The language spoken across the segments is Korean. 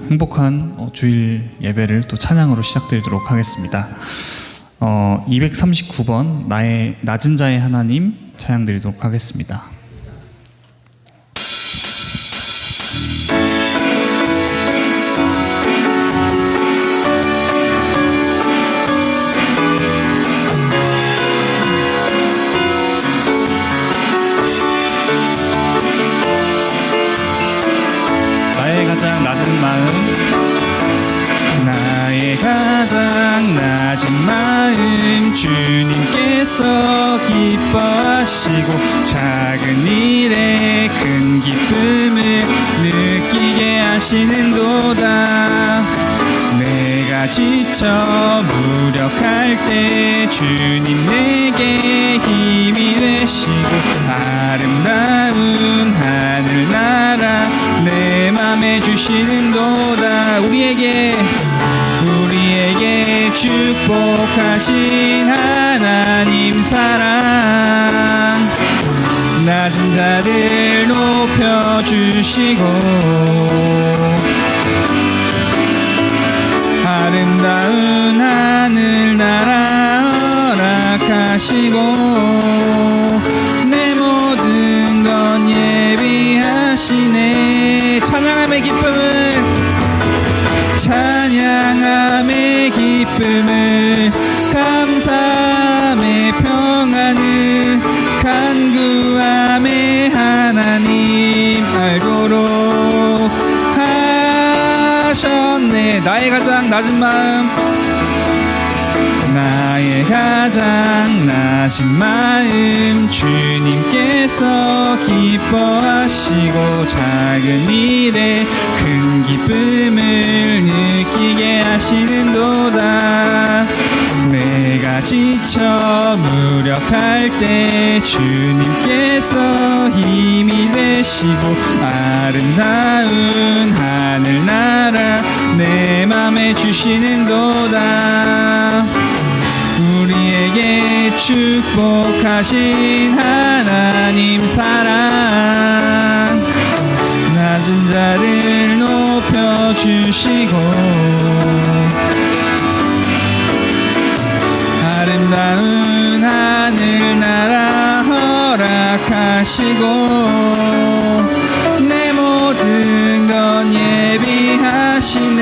행복한 주일 예배를 또 찬양으로 시작드리도록 하겠습니다. 239번 나의 낮은 자의 하나님 찬양드리도록 하겠습니다. 나의 가장 낮은 마음 주님께서 기뻐하시고 작은 일에 큰 기쁨을 느끼게 하시는도다. 내가 지쳐 무력할 때 주님 내게 힘이 되시고 아름다운 하늘나라 내 맘에 주시는도다. 우리에게 축복하신 하나님 사랑 낮은 자를 높여주시고 아름다운 하늘나라 허락하시고 내 모든 건 예비하시네. 찬양함의 기쁨을 감사함의 평안을 간구함의 하나님 알도록 하셨네. 나의 가장 낮은 마음 주님께서 기뻐하시고 작은 일에 큰 기쁨을 느끼게 하시는도다. 내가 지쳐 무력할 때 주님께서 힘이 되시고 아름다운 하늘나라 내 맘에 주시는도다. 우리에게 축복하신 하나님 사랑 낮은 자를 높여주시고 아름다운 하늘나라 허락하시고 내 모든 건 예비하시네.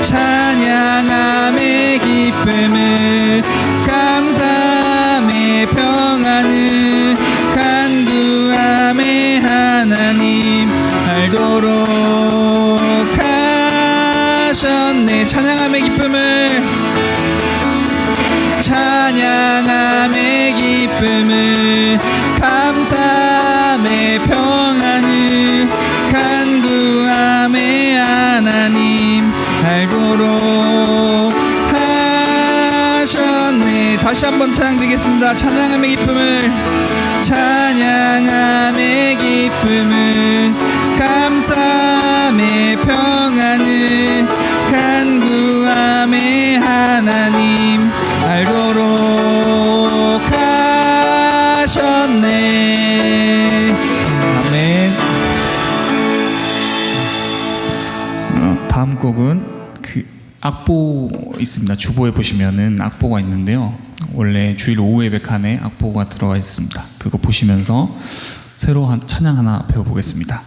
찬양함의 기쁨을 감사함의 평안을 간구함의 하나님 알도록 하셨네. 찬양함의 기쁨을 감사함의 평안을 간구함의 하나님 알도록 하셨네. 다시 한번 찬양드리겠습니다. 찬양함의 기쁨을 감사함의 평안을 간구함의 하나님 알도록 하셨네. 아멘. 다음 곡은 악보 있습니다. 주보에 보시면은 악보가 있는데요. 원래 주일 오후 예배 칸에 악보가 들어가 있습니다. 그거 보시면서 새로 찬양 하나 배워보겠습니다.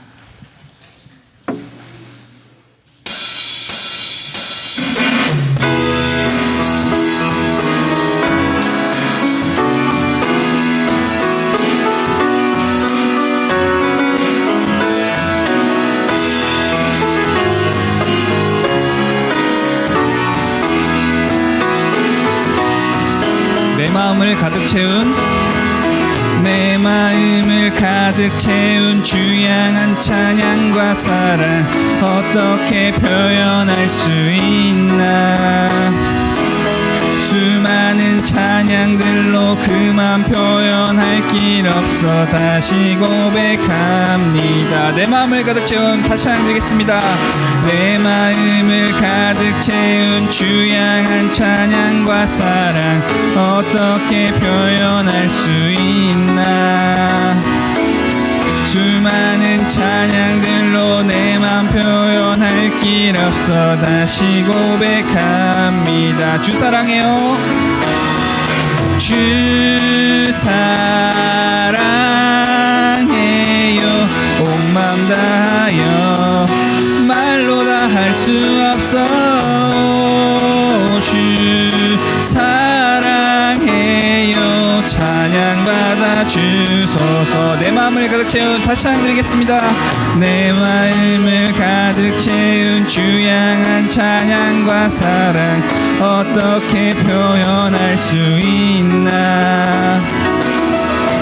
내 마음을 가득 채운 주양한 찬양과 사랑 어떻게 표현할 수 있나. 수많은 찬양들로 그만 표현할 길 없어 다시 고백합니다. 내 마음을 가득 채운 다시 찬양드리겠습니다. 내 마음을 가득 채운 주양한 찬양과 사랑 어떻게 표현할 수 있나. 길 없어 다시 고백합니다. 주 사랑해요. 주 사랑해요. 온 마음 다하여 말로 다 할 수 없어. 주 사랑해요. 찬양 받아 주소서. 내 마음을 가득 채운 다시 찬양 드리겠습니다. 내 마음을 가득 채운 주 향한 찬양과 사랑 어떻게 표현할 수 있나.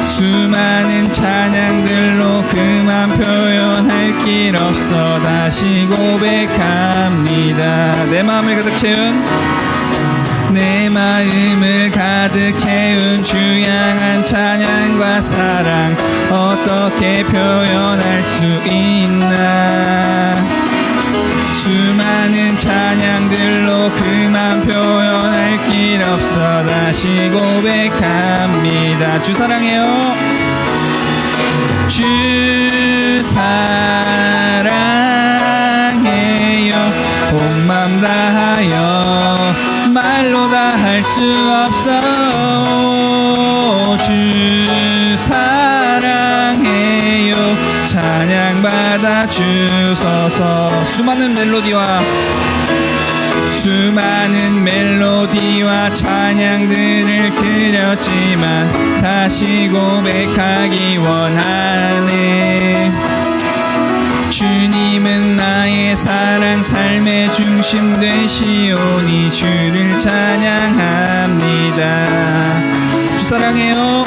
수많은 찬양들로 그만 표현할 길 없어 다시 고백합니다. 내 마음을 가득 채운 내 마음을 가득 채운 주 향한 찬양과 사랑 어떻게 표현할 수 있나. 수많은 찬양들로 그만 표현할 길 없어 다시 고백합니다. 주 사랑해요. 주 사랑해요. 온 마음 다하여 말로 다 할 수 없어. 주 사랑해요. 찬양 받아 주소서. 수많은 멜로디와 찬양들을 드렸지만 다시 고백하기 원하네. 주님은 나의 사랑 삶의 중심 되시오니 주를 찬양합니다. 주 사랑해요.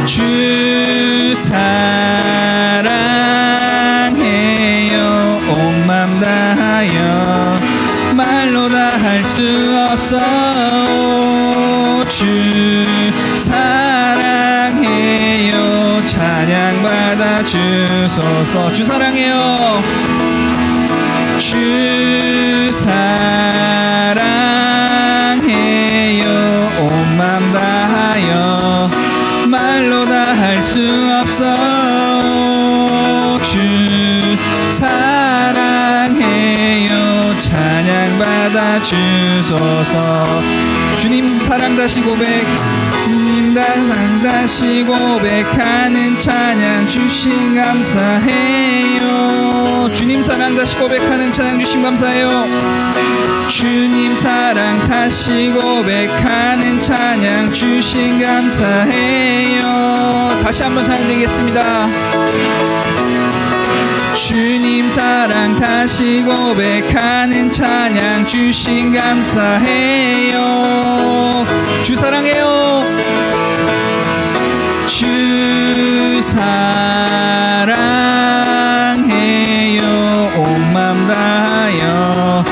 주 사랑해요. 온 맘 다하여 말로 다 할 수 없어. 주 사랑해요. 찬양 받아 주소서. 주 사랑해요. 주 사랑해요. 온 맘 다하여 말로 다 할 수 없어. 주 사랑해요. 찬양 받아 주소서. 주님 사랑 다시 고백. 주님 사랑 다시 고백하는 찬양 주신 감사해요. 주님 사랑 다시 고백하는 찬양 주신 감사해요. 주님 사랑 다시 고백하는 찬양 주신 감사해요. 다시 한번 찬양 드리겠습니다. 주님 사랑 다시 고백하는 찬양 주신 감사해요. 주 사랑해요. 주 사랑해요. 온 맘 다하여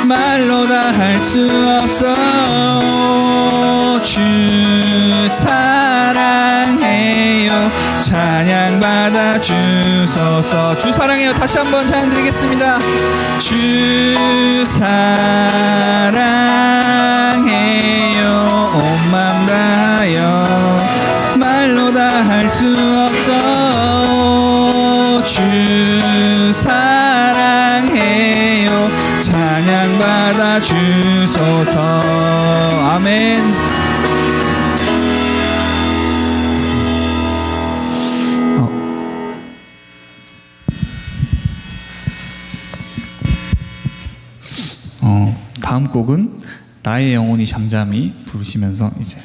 말로 다 할 수 없어. 주 사랑해요. 찬양 받아 주소서. 주 사랑해요. 다시 한번 찬양 드리겠습니다. 주 사랑해요. 온 맘 다하여 말로 다 할 수 없어. 주 사랑해요. 찬양 받아 주소서. 아멘. 다음 곡은 나의 영혼이 잠잠히 부르시면서 이제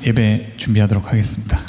예배 준비하도록 하겠습니다.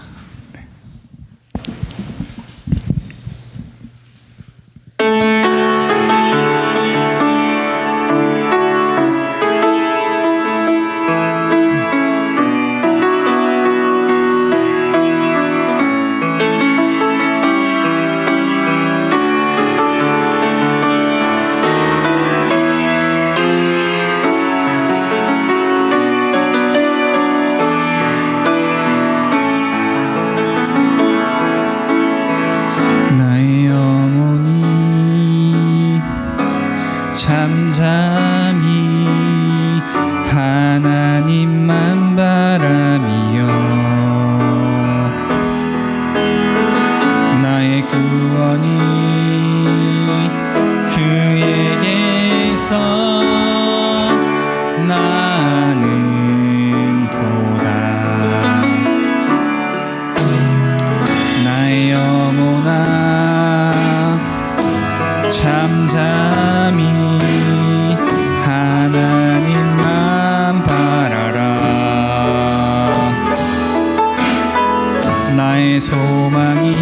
내 소망이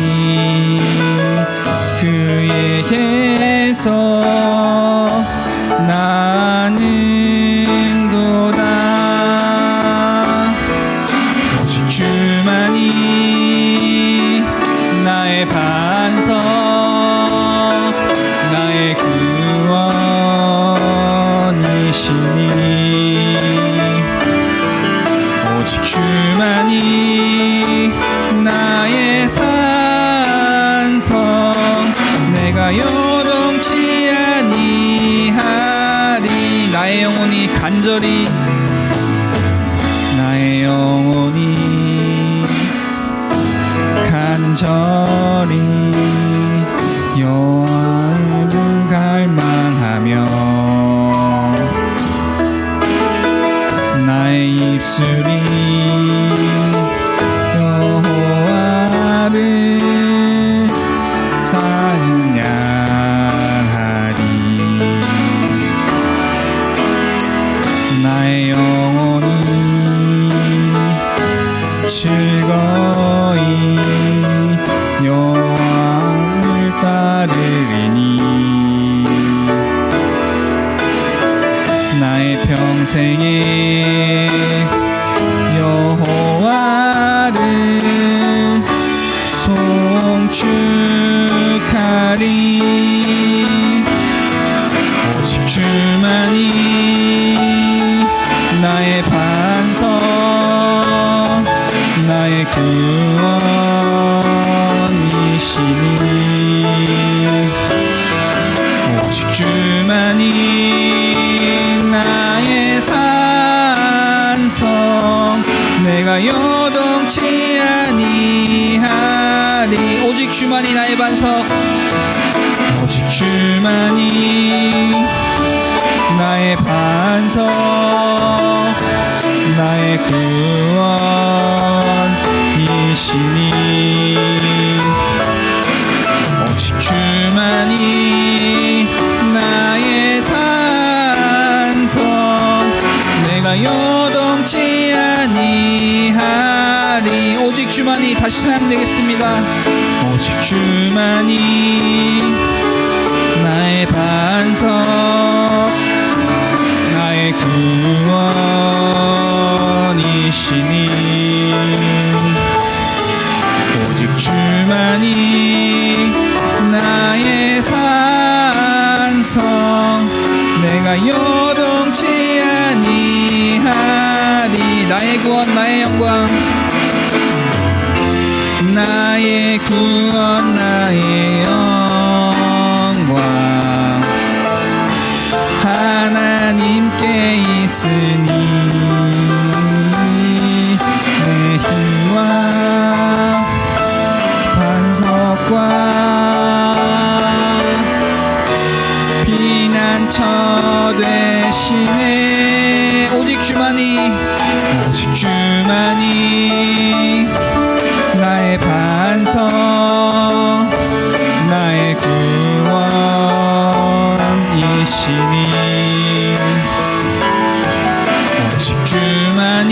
그에게서 나는 도다. 오직 주만이 나의 반석, 나의 구원이시니. 오직 주만이 나의 산성, 내가 요동치 아니하리. 나의 영혼이 간절히, 나의 영혼이 간절히 여호와를 갈망하며 나의 입술이 여호와를 찬양하리. 나의 영혼이 즐거이 여호와를 따르리니. 나의 평생에 여호와를 송축하리. 오직 주만이 나의 반석, 나의 구원이시니. 오직 주만이 나의 산성, 내가 요동치 아니하리. 오직 주만이 나의 반석, 오직 주만이 나의 반석, 나의 구원이시니. 오직 주만이 나의 산성, 내가 요동치 아니하리. 오직 주만이, 다시 찬양되겠습니다. 오직 주만이 나의 반석, 나의 구원이시니. 오직 주만이 나의 산성, 내가 요동치 아니하리. 나의 구원, 나의 영광, 나의 구원, 나의 영광 하나님께 있으니. 내 힘과 반석과 피난처 되시네. 오직 주만이, 오직 주만이 나의 반석, 나의 구원이시니. 오직 주만이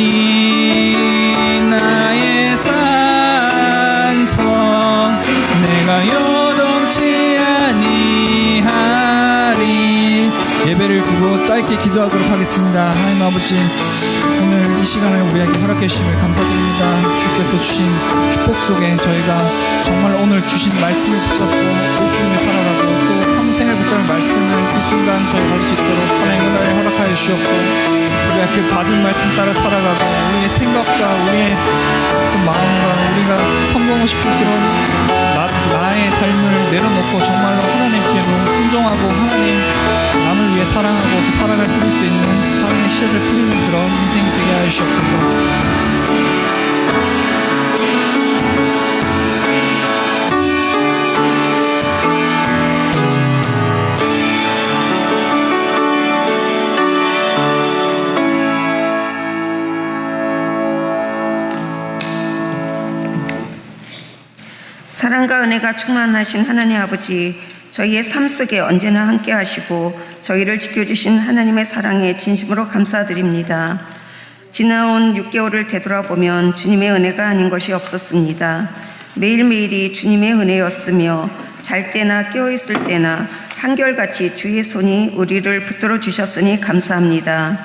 나의 산성, 내가 요동치 아니하리. 예배를 두고 짧게 기도하도록 하겠습니다. 하나님 아버지, 오늘 이 시간을 우리에게 허락해 주심을 감사드립니다. 주께서 주신 축복 속에 저희가 정말 오늘 주신 말씀을 붙잡고 일주일을 살아가고 또 평생을 붙잡을 말씀을 이 순간 저희 받을 수 있도록 하나님 은혜를 허락하여 주셨고, 우리가 그 받은 말씀 따라 살아가고 우리의 생각과 우리의 또 마음과 우리가 섬기고 싶은 그런 나의 삶을 내려놓고 정말로 하나님께로 순종하고 하나님 남을 위해 사랑하고 그 사랑을 뿌릴 수 있는 사랑의 씨앗을 뿌리는 그런 인생이 되게 하여 주옵소서. 사랑과 은혜가 충만하신 하나님 아버지, 저희의 삶 속에 언제나 함께 하시고 저희를 지켜주신 하나님의 사랑에 진심으로 감사드립니다. 지나온 6개월을 되돌아보면 주님의 은혜가 아닌 것이 없었습니다. 매일매일이 주님의 은혜였으며 잘 때나 깨어있을 때나 한결같이 주의 손이 우리를 붙들어 주셨으니 감사합니다.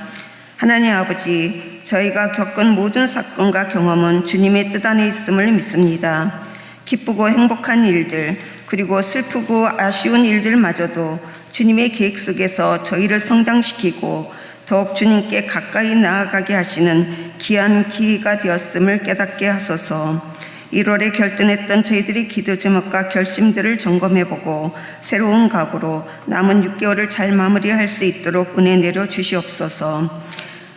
하나님 아버지, 저희가 겪은 모든 사건과 경험은 주님의 뜻 안에 있음을 믿습니다. 기쁘고 행복한 일들, 그리고 슬프고 아쉬운 일들마저도 주님의 계획 속에서 저희를 성장시키고 더욱 주님께 가까이 나아가게 하시는 귀한 기회가 되었음을 깨닫게 하소서. 1월에 결단했던 저희들의 기도 제목과 결심들을 점검해보고 새로운 각오로 남은 6개월을 잘 마무리할 수 있도록 은혜 내려 주시옵소서.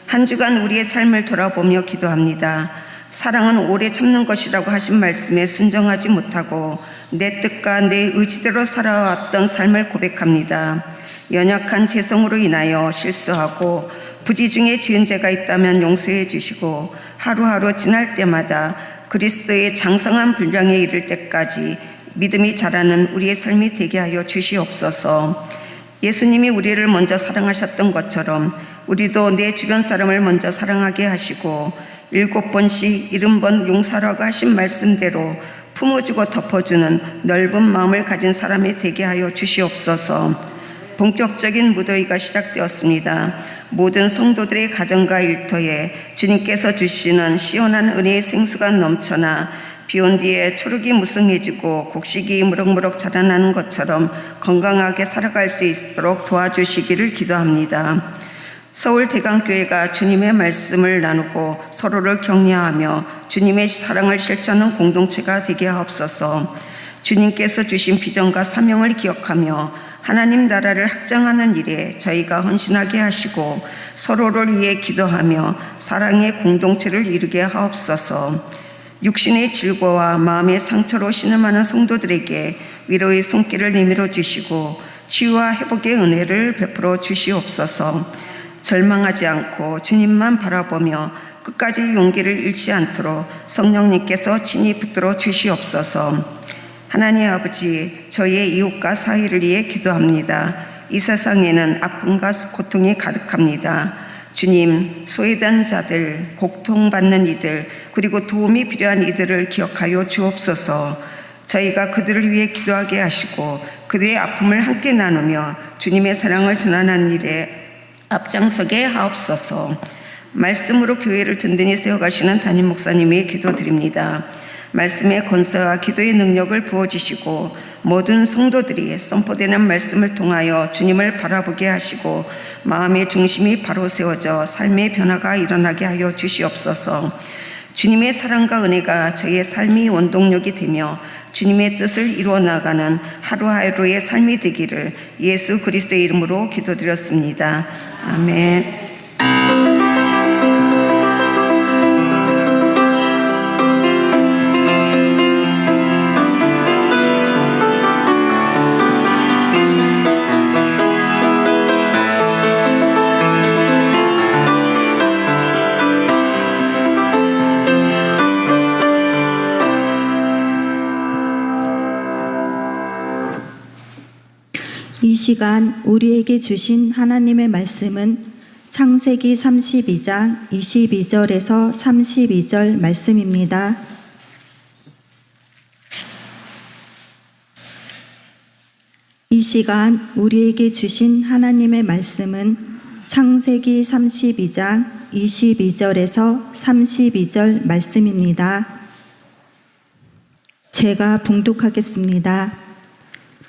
한 주간 우리의 삶을 돌아보며 기도합니다. 사랑은 오래 참는 것이라고 하신 말씀에 순종하지 못하고 내 뜻과 내 의지대로 살아왔던 삶을 고백합니다. 연약한 죄성으로 인하여 실수하고 부지 중에 지은 죄가 있다면 용서해 주시고 하루하루 지날 때마다 그리스도의 장성한 분량에 이를 때까지 믿음이 자라는 우리의 삶이 되게 하여 주시옵소서. 예수님이 우리를 먼저 사랑하셨던 것처럼 우리도 내 주변 사람을 먼저 사랑하게 하시고 7번씩 70번 용서하라고 하신 말씀대로 품어주고 덮어주는 넓은 마음을 가진 사람이 되게 하여 주시옵소서. 본격적인 무더위가 시작되었습니다. 모든 성도들의 가정과 일터에 주님께서 주시는 시원한 은혜의 생수가 넘쳐나 비온 뒤에 초록이 무성해지고 곡식이 무럭무럭 자라나는 것처럼 건강하게 살아갈 수 있도록 도와주시기를 기도합니다. 서울 대강교회가 주님의 말씀을 나누고 서로를 격려하며 주님의 사랑을 실천하는 공동체가 되게 하옵소서. 주님께서 주신 비전과 사명을 기억하며 하나님 나라를 확장하는 일에 저희가 헌신하게 하시고 서로를 위해 기도하며 사랑의 공동체를 이루게 하옵소서. 육신의 질고와 마음의 상처로 신음하는 성도들에게 위로의 손길을 내밀어 주시고 치유와 회복의 은혜를 베풀어 주시옵소서. 절망하지 않고 주님만 바라보며 끝까지 용기를 잃지 않도록 성령님께서 친히 붙들어 주시옵소서. 하나님 아버지, 저희의 이웃과 사회를 위해 기도합니다. 이 세상에는 아픔과 고통이 가득합니다. 주님, 소외된 자들, 고통받는 이들, 그리고 도움이 필요한 이들을 기억하여 주옵소서. 저희가 그들을 위해 기도하게 하시고 그들의 아픔을 함께 나누며 주님의 사랑을 전하는 일에 앞장서게 하옵소서. 말씀으로 교회를 든든히 세워가시는 담임 목사님의 기도드립니다. 말씀의 권세와 기도의 능력을 부어주시고 모든 성도들이 선포되는 말씀을 통하여 주님을 바라보게 하시고 마음의 중심이 바로 세워져 삶의 변화가 일어나게 하여 주시옵소서. 주님의 사랑과 은혜가 저희의 삶이 원동력이 되며 주님의 뜻을 이루어 나가는 하루하루의 삶이 되기를 예수 그리스도의 이름으로 기도드렸습니다. 아멘. 이 시간 우리에게 주신 하나님의 말씀은 창세기 32장 22절에서 32절 말씀입니다. 이 시간 우리에게 주신 하나님의 말씀은 창세기 32장 22절에서 32절 말씀입니다. 제가 봉독하겠습니다.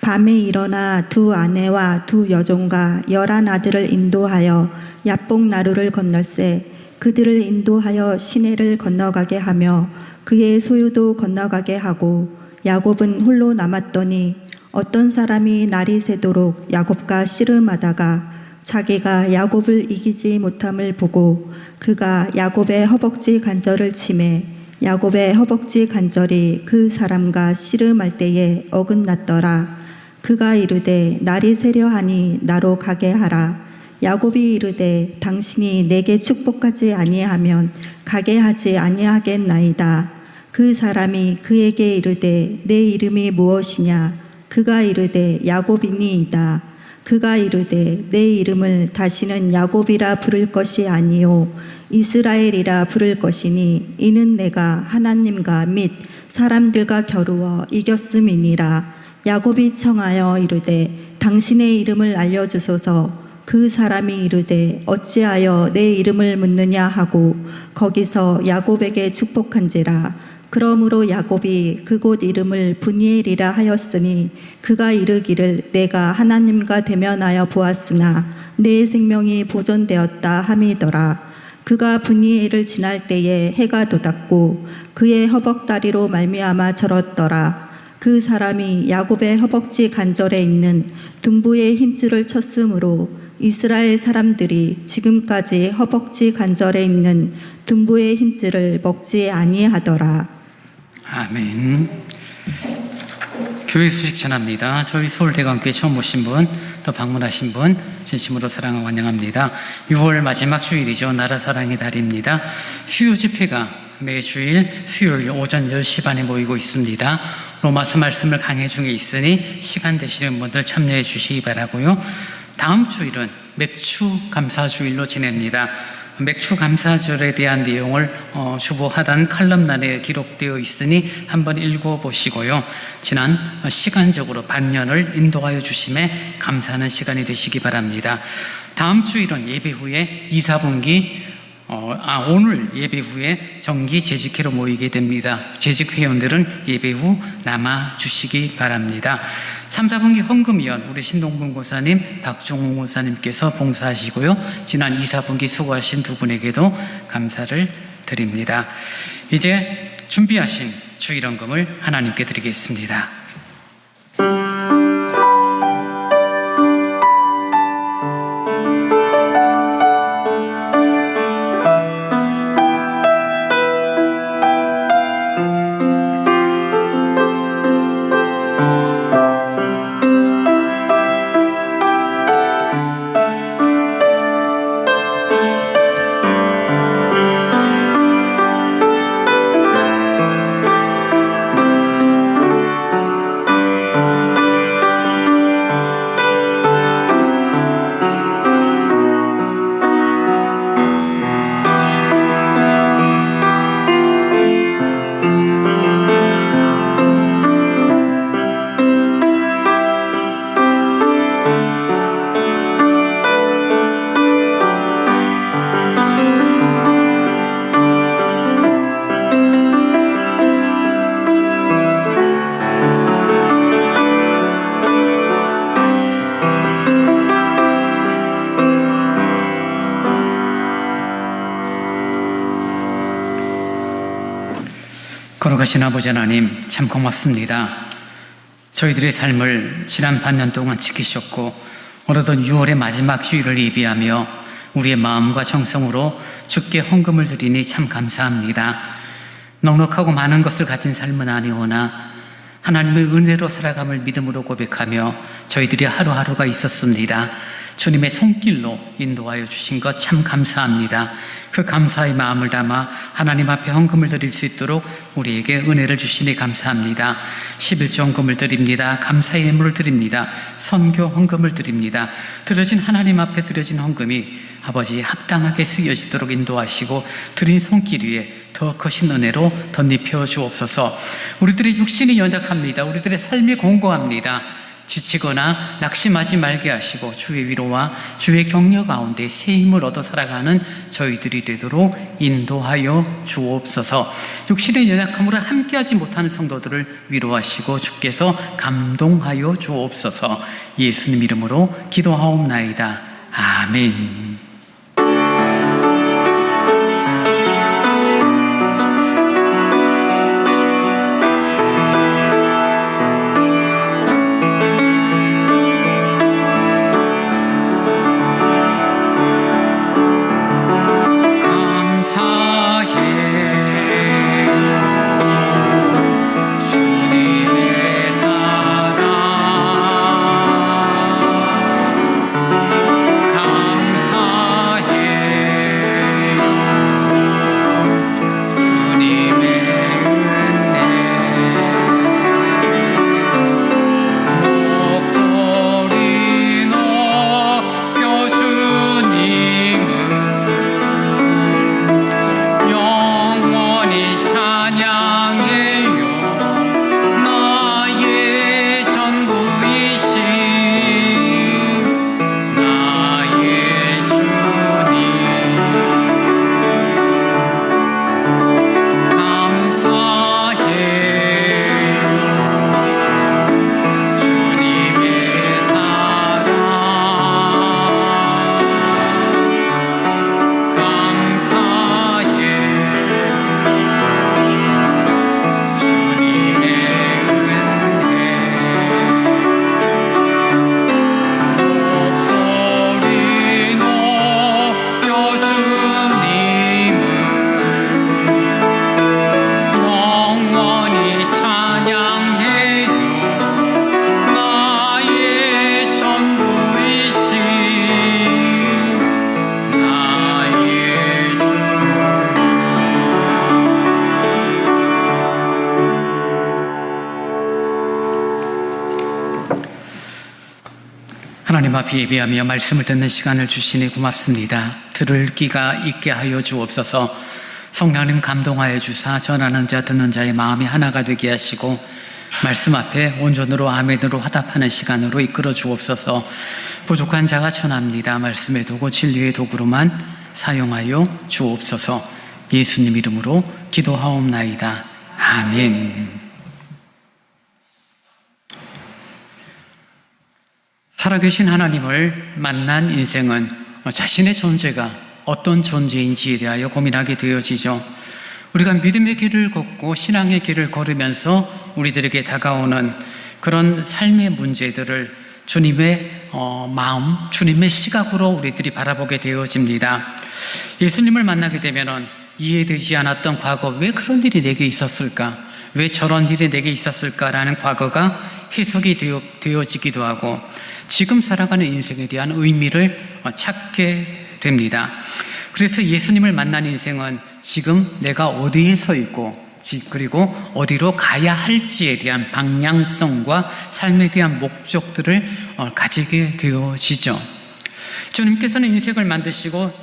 밤에 일어나 두 아내와 두 여종과 11 아들을 인도하여 야복 나루를 건널세 그들을 인도하여 시내를 건너가게 하며 그의 소유도 건너가게 하고 야곱은 홀로 남았더니 어떤 사람이 날이 새도록 야곱과 씨름하다가 자기가 야곱을 이기지 못함을 보고 그가 야곱의 허벅지 관절을 치매 야곱의 허벅지 관절이 그 사람과 씨름할 때에 어긋났더라. 그가 이르되 날이 새려하니 나로 가게 하라. 야곱이 이르되 당신이 내게 축복하지 아니하면 가게 하지 아니하겠나이다. 그 사람이 그에게 이르되 내 이름이 무엇이냐? 그가 이르되 야곱이니이다. 그가 이르되 내 이름을 다시는 야곱이라 부를 것이 아니요 이스라엘이라 부를 것이니 이는 내가 하나님과 및 사람들과 겨루어 이겼음이니라. 야곱이 청하여 이르되 당신의 이름을 알려주소서. 그 사람이 이르되 어찌하여 내 이름을 묻느냐 하고 거기서 야곱에게 축복한지라. 그러므로 야곱이 그곳 이름을 브니엘이라 하였으니 그가 이르기를 내가 하나님과 대면하여 보았으나 내 생명이 보존되었다 함이더라. 그가 브니엘을 지날 때에 해가 돋았고 그의 허벅다리로 말미암아 절었더라. 그 사람이 야곱의 허벅지 간절에 있는 둔부의 힘줄을 쳤으므로 이스라엘 사람들이 지금까지 허벅지 간절에 있는 둔부의 힘줄을 먹지 아니하더라. 아멘. 교회 소식 전합니다. 저희 서울대관교회 처음 오신 분, 또 방문하신 분 진심으로 사랑하고 환영합니다. 6월 마지막 주일이죠. 나라 사랑의 달입니다. 수요 집회가 매주일 수요일 오전 10시 반에 모이고 있습니다. 로마서 말씀을 강해 중에 있으니 시간 되시는 분들 참여해 주시기 바라고요. 다음 주일은 맥주 감사주일로 지냅니다. 맥주 감사절에 대한 내용을 주보하단 칼럼란에 기록되어 있으니 한번 읽어보시고요. 지난 시간적으로 반년을 인도하여 주심에 감사하는 시간이 되시기 바랍니다. 다음 주일은 예배 후에 2, 4분기 오늘 예배 후에 정기 재직회로 모이게 됩니다. 재직회원들은 예배 후 남아주시기 바랍니다. 3, 4분기 헌금위원 우리 신동분 고사님, 박종호 고사님께서 봉사하시고요. 지난 2, 4분기 수고하신 두 분에게도 감사를 드립니다. 이제 준비하신 주일헌금을 하나님께 드리겠습니다. 거룩하신 아버지 하나님, 참 고맙습니다. 저희들의 삶을 지난 반년 동안 지키셨고 어느덧 6월의 마지막 주일을 예비하며 우리의 마음과 정성으로 주께 헌금을 드리니 참 감사합니다. 넉넉하고 많은 것을 가진 삶은 아니오나 하나님의 은혜로 살아감을 믿음으로 고백하며 저희들이 하루하루가 있었습니다. 주님의 손길로 인도하여 주신 것 참 감사합니다. 그 감사의 마음을 담아 하나님 앞에 헌금을 드릴 수 있도록 우리에게 은혜를 주시니 감사합니다. 11조 헌금을 드립니다. 감사의 예물을 드립니다. 선교 헌금을 드립니다. 드려진 하나님 앞에 드려진 헌금이 아버지 합당하게 쓰여지도록 인도하시고 드린 손길 위에 더 크신 은혜로 덧입혀 주옵소서. 우리들의 육신이 연약합니다. 우리들의 삶이 공고합니다. 지치거나 낙심하지 말게 하시고 주의 위로와 주의 격려 가운데 새 힘을 얻어 살아가는 저희들이 되도록 인도하여 주옵소서. 육신의 연약함으로 함께하지 못하는 성도들을 위로하시고 주께서 감동하여 주옵소서. 예수님 이름으로 기도하옵나이다. 아멘. 감사 하나님 앞에 예배하며 말씀을 듣는 시간을 주시니 고맙습니다. 들을 귀가 있게 하여 주옵소서. 성령님 감동하여 주사 전하는 자 듣는 자의 마음이 하나가 되게 하시고 말씀 앞에 온전으로 아멘으로 화답하는 시간으로 이끌어 주옵소서. 부족한 자가 천합니다. 말씀의 도구 진리의 도구로만 사용하여 주옵소서. 예수님 이름으로 기도하옵나이다. 아멘. 살아계신 하나님을 만난 인생은 자신의 존재가 어떤 존재인지에 대하여 고민하게 되어지죠. 우리가 믿음의 길을 걷고 신앙의 길을 걸으면서 우리들에게 다가오는 그런 삶의 문제들을 주님의 마음, 주님의 시각으로 우리들이 바라보게 되어집니다. 예수님을 만나게 되면은 이해되지 않았던 과거, 왜 그런 일이 내게 있었을까? 왜 저런 일이 내게 있었을까라는 과거가 해석이 되어지기도 하고 지금 살아가는 인생에 대한 의미를 찾게 됩니다. 그래서 예수님을 만난 인생은 지금 내가 어디에 서 있고 그리고 어디로 가야 할지에 대한 방향성과 삶에 대한 목적들을 가지게 되어지죠. 주님께서는 인생을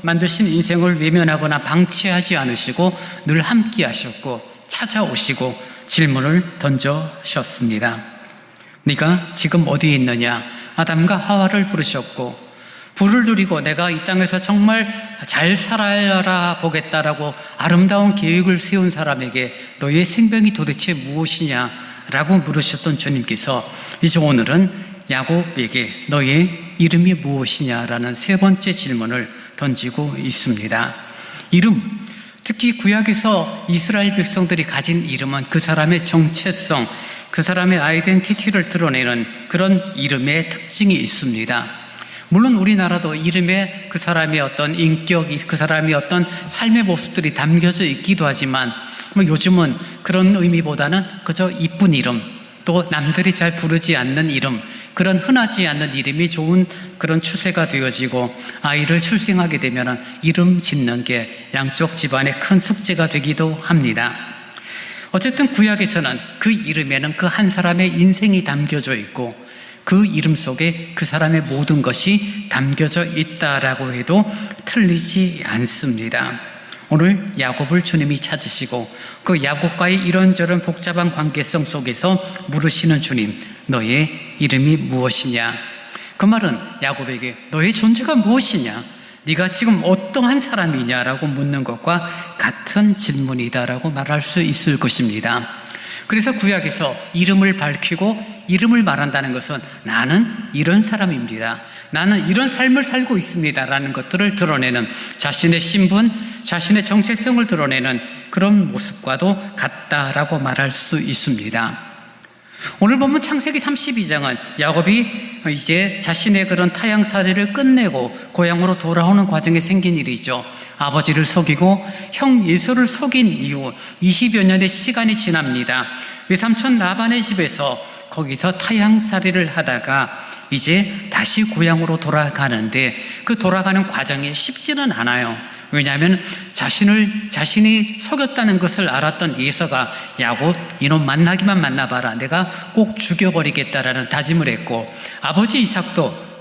만드신 인생을 외면하거나 방치하지 않으시고 늘 함께 하셨고 찾아오시고 질문을 던져셨습니다. 네가 지금 어디에 있느냐? 아담과 하와를 부르셨고 부를 누리고 내가 이 땅에서 정말 잘 살아야 보겠다라고 아름다운 계획을 세운 사람에게 너의 생명이 도대체 무엇이냐라고 물으셨던 주님께서 이제 오늘은 야곱에게 너의 이름이 무엇이냐라는 세 번째 질문을 던지고 있습니다. 이름, 특히 구약에서 이스라엘 백성들이 가진 이름은 그 사람의 정체성, 그 사람의 아이덴티티를 드러내는 그런 이름의 특징이 있습니다. 물론 우리나라도 이름에 그 사람의 어떤 인격, 그 사람의 어떤 삶의 모습들이 담겨져 있기도 하지만 요즘은 그런 의미보다는 그저 이쁜 이름, 또 남들이 잘 부르지 않는 이름, 그런 흔하지 않는 이름이 좋은 그런 추세가 되어지고 아이를 출생하게 되면 이름 짓는 게 양쪽 집안의 큰 숙제가 되기도 합니다. 어쨌든 구약에서는 그 이름에는 그 한 사람의 인생이 담겨져 있고 그 이름 속에 그 사람의 모든 것이 담겨져 있다라고 해도 틀리지 않습니다. 오늘 야곱을 주님이 찾으시고 그 야곱과의 이런저런 복잡한 관계성 속에서 물으시는 주님, 너의 이름이 무엇이냐? 그 말은 야곱에게 너의 존재가 무엇이냐? 네가 지금 어떠한 사람이냐라고 묻는 것과 같은 질문이다라고 말할 수 있을 것입니다. 그래서 구약에서 이름을 밝히고 이름을 말한다는 것은 나는 이런 사람입니다. 나는 이런 삶을 살고 있습니다. 라는 것들을 드러내는 자신의 신분, 자신의 정체성을 드러내는 그런 모습과도 같다라고 말할 수 있습니다. 오늘 보면 창세기 32장은 야곱이 이제 자신의 그런 타향살이를 끝내고 고향으로 돌아오는 과정에 생긴 일이죠. 아버지를 속이고 형 에서를 속인 이후 20여 년의 시간이 지납니다. 외삼촌 라반의 집에서 거기서 타향살이를 하다가 이제 다시 고향으로 돌아가는데 그 돌아가는 과정이 쉽지는 않아요. 왜냐하면 자신이 속였다는 것을 알았던 에서가 야곱, 이놈 만나기만 만나봐라, 내가 꼭 죽여버리겠다라는 다짐을 했고, 아버지 이삭도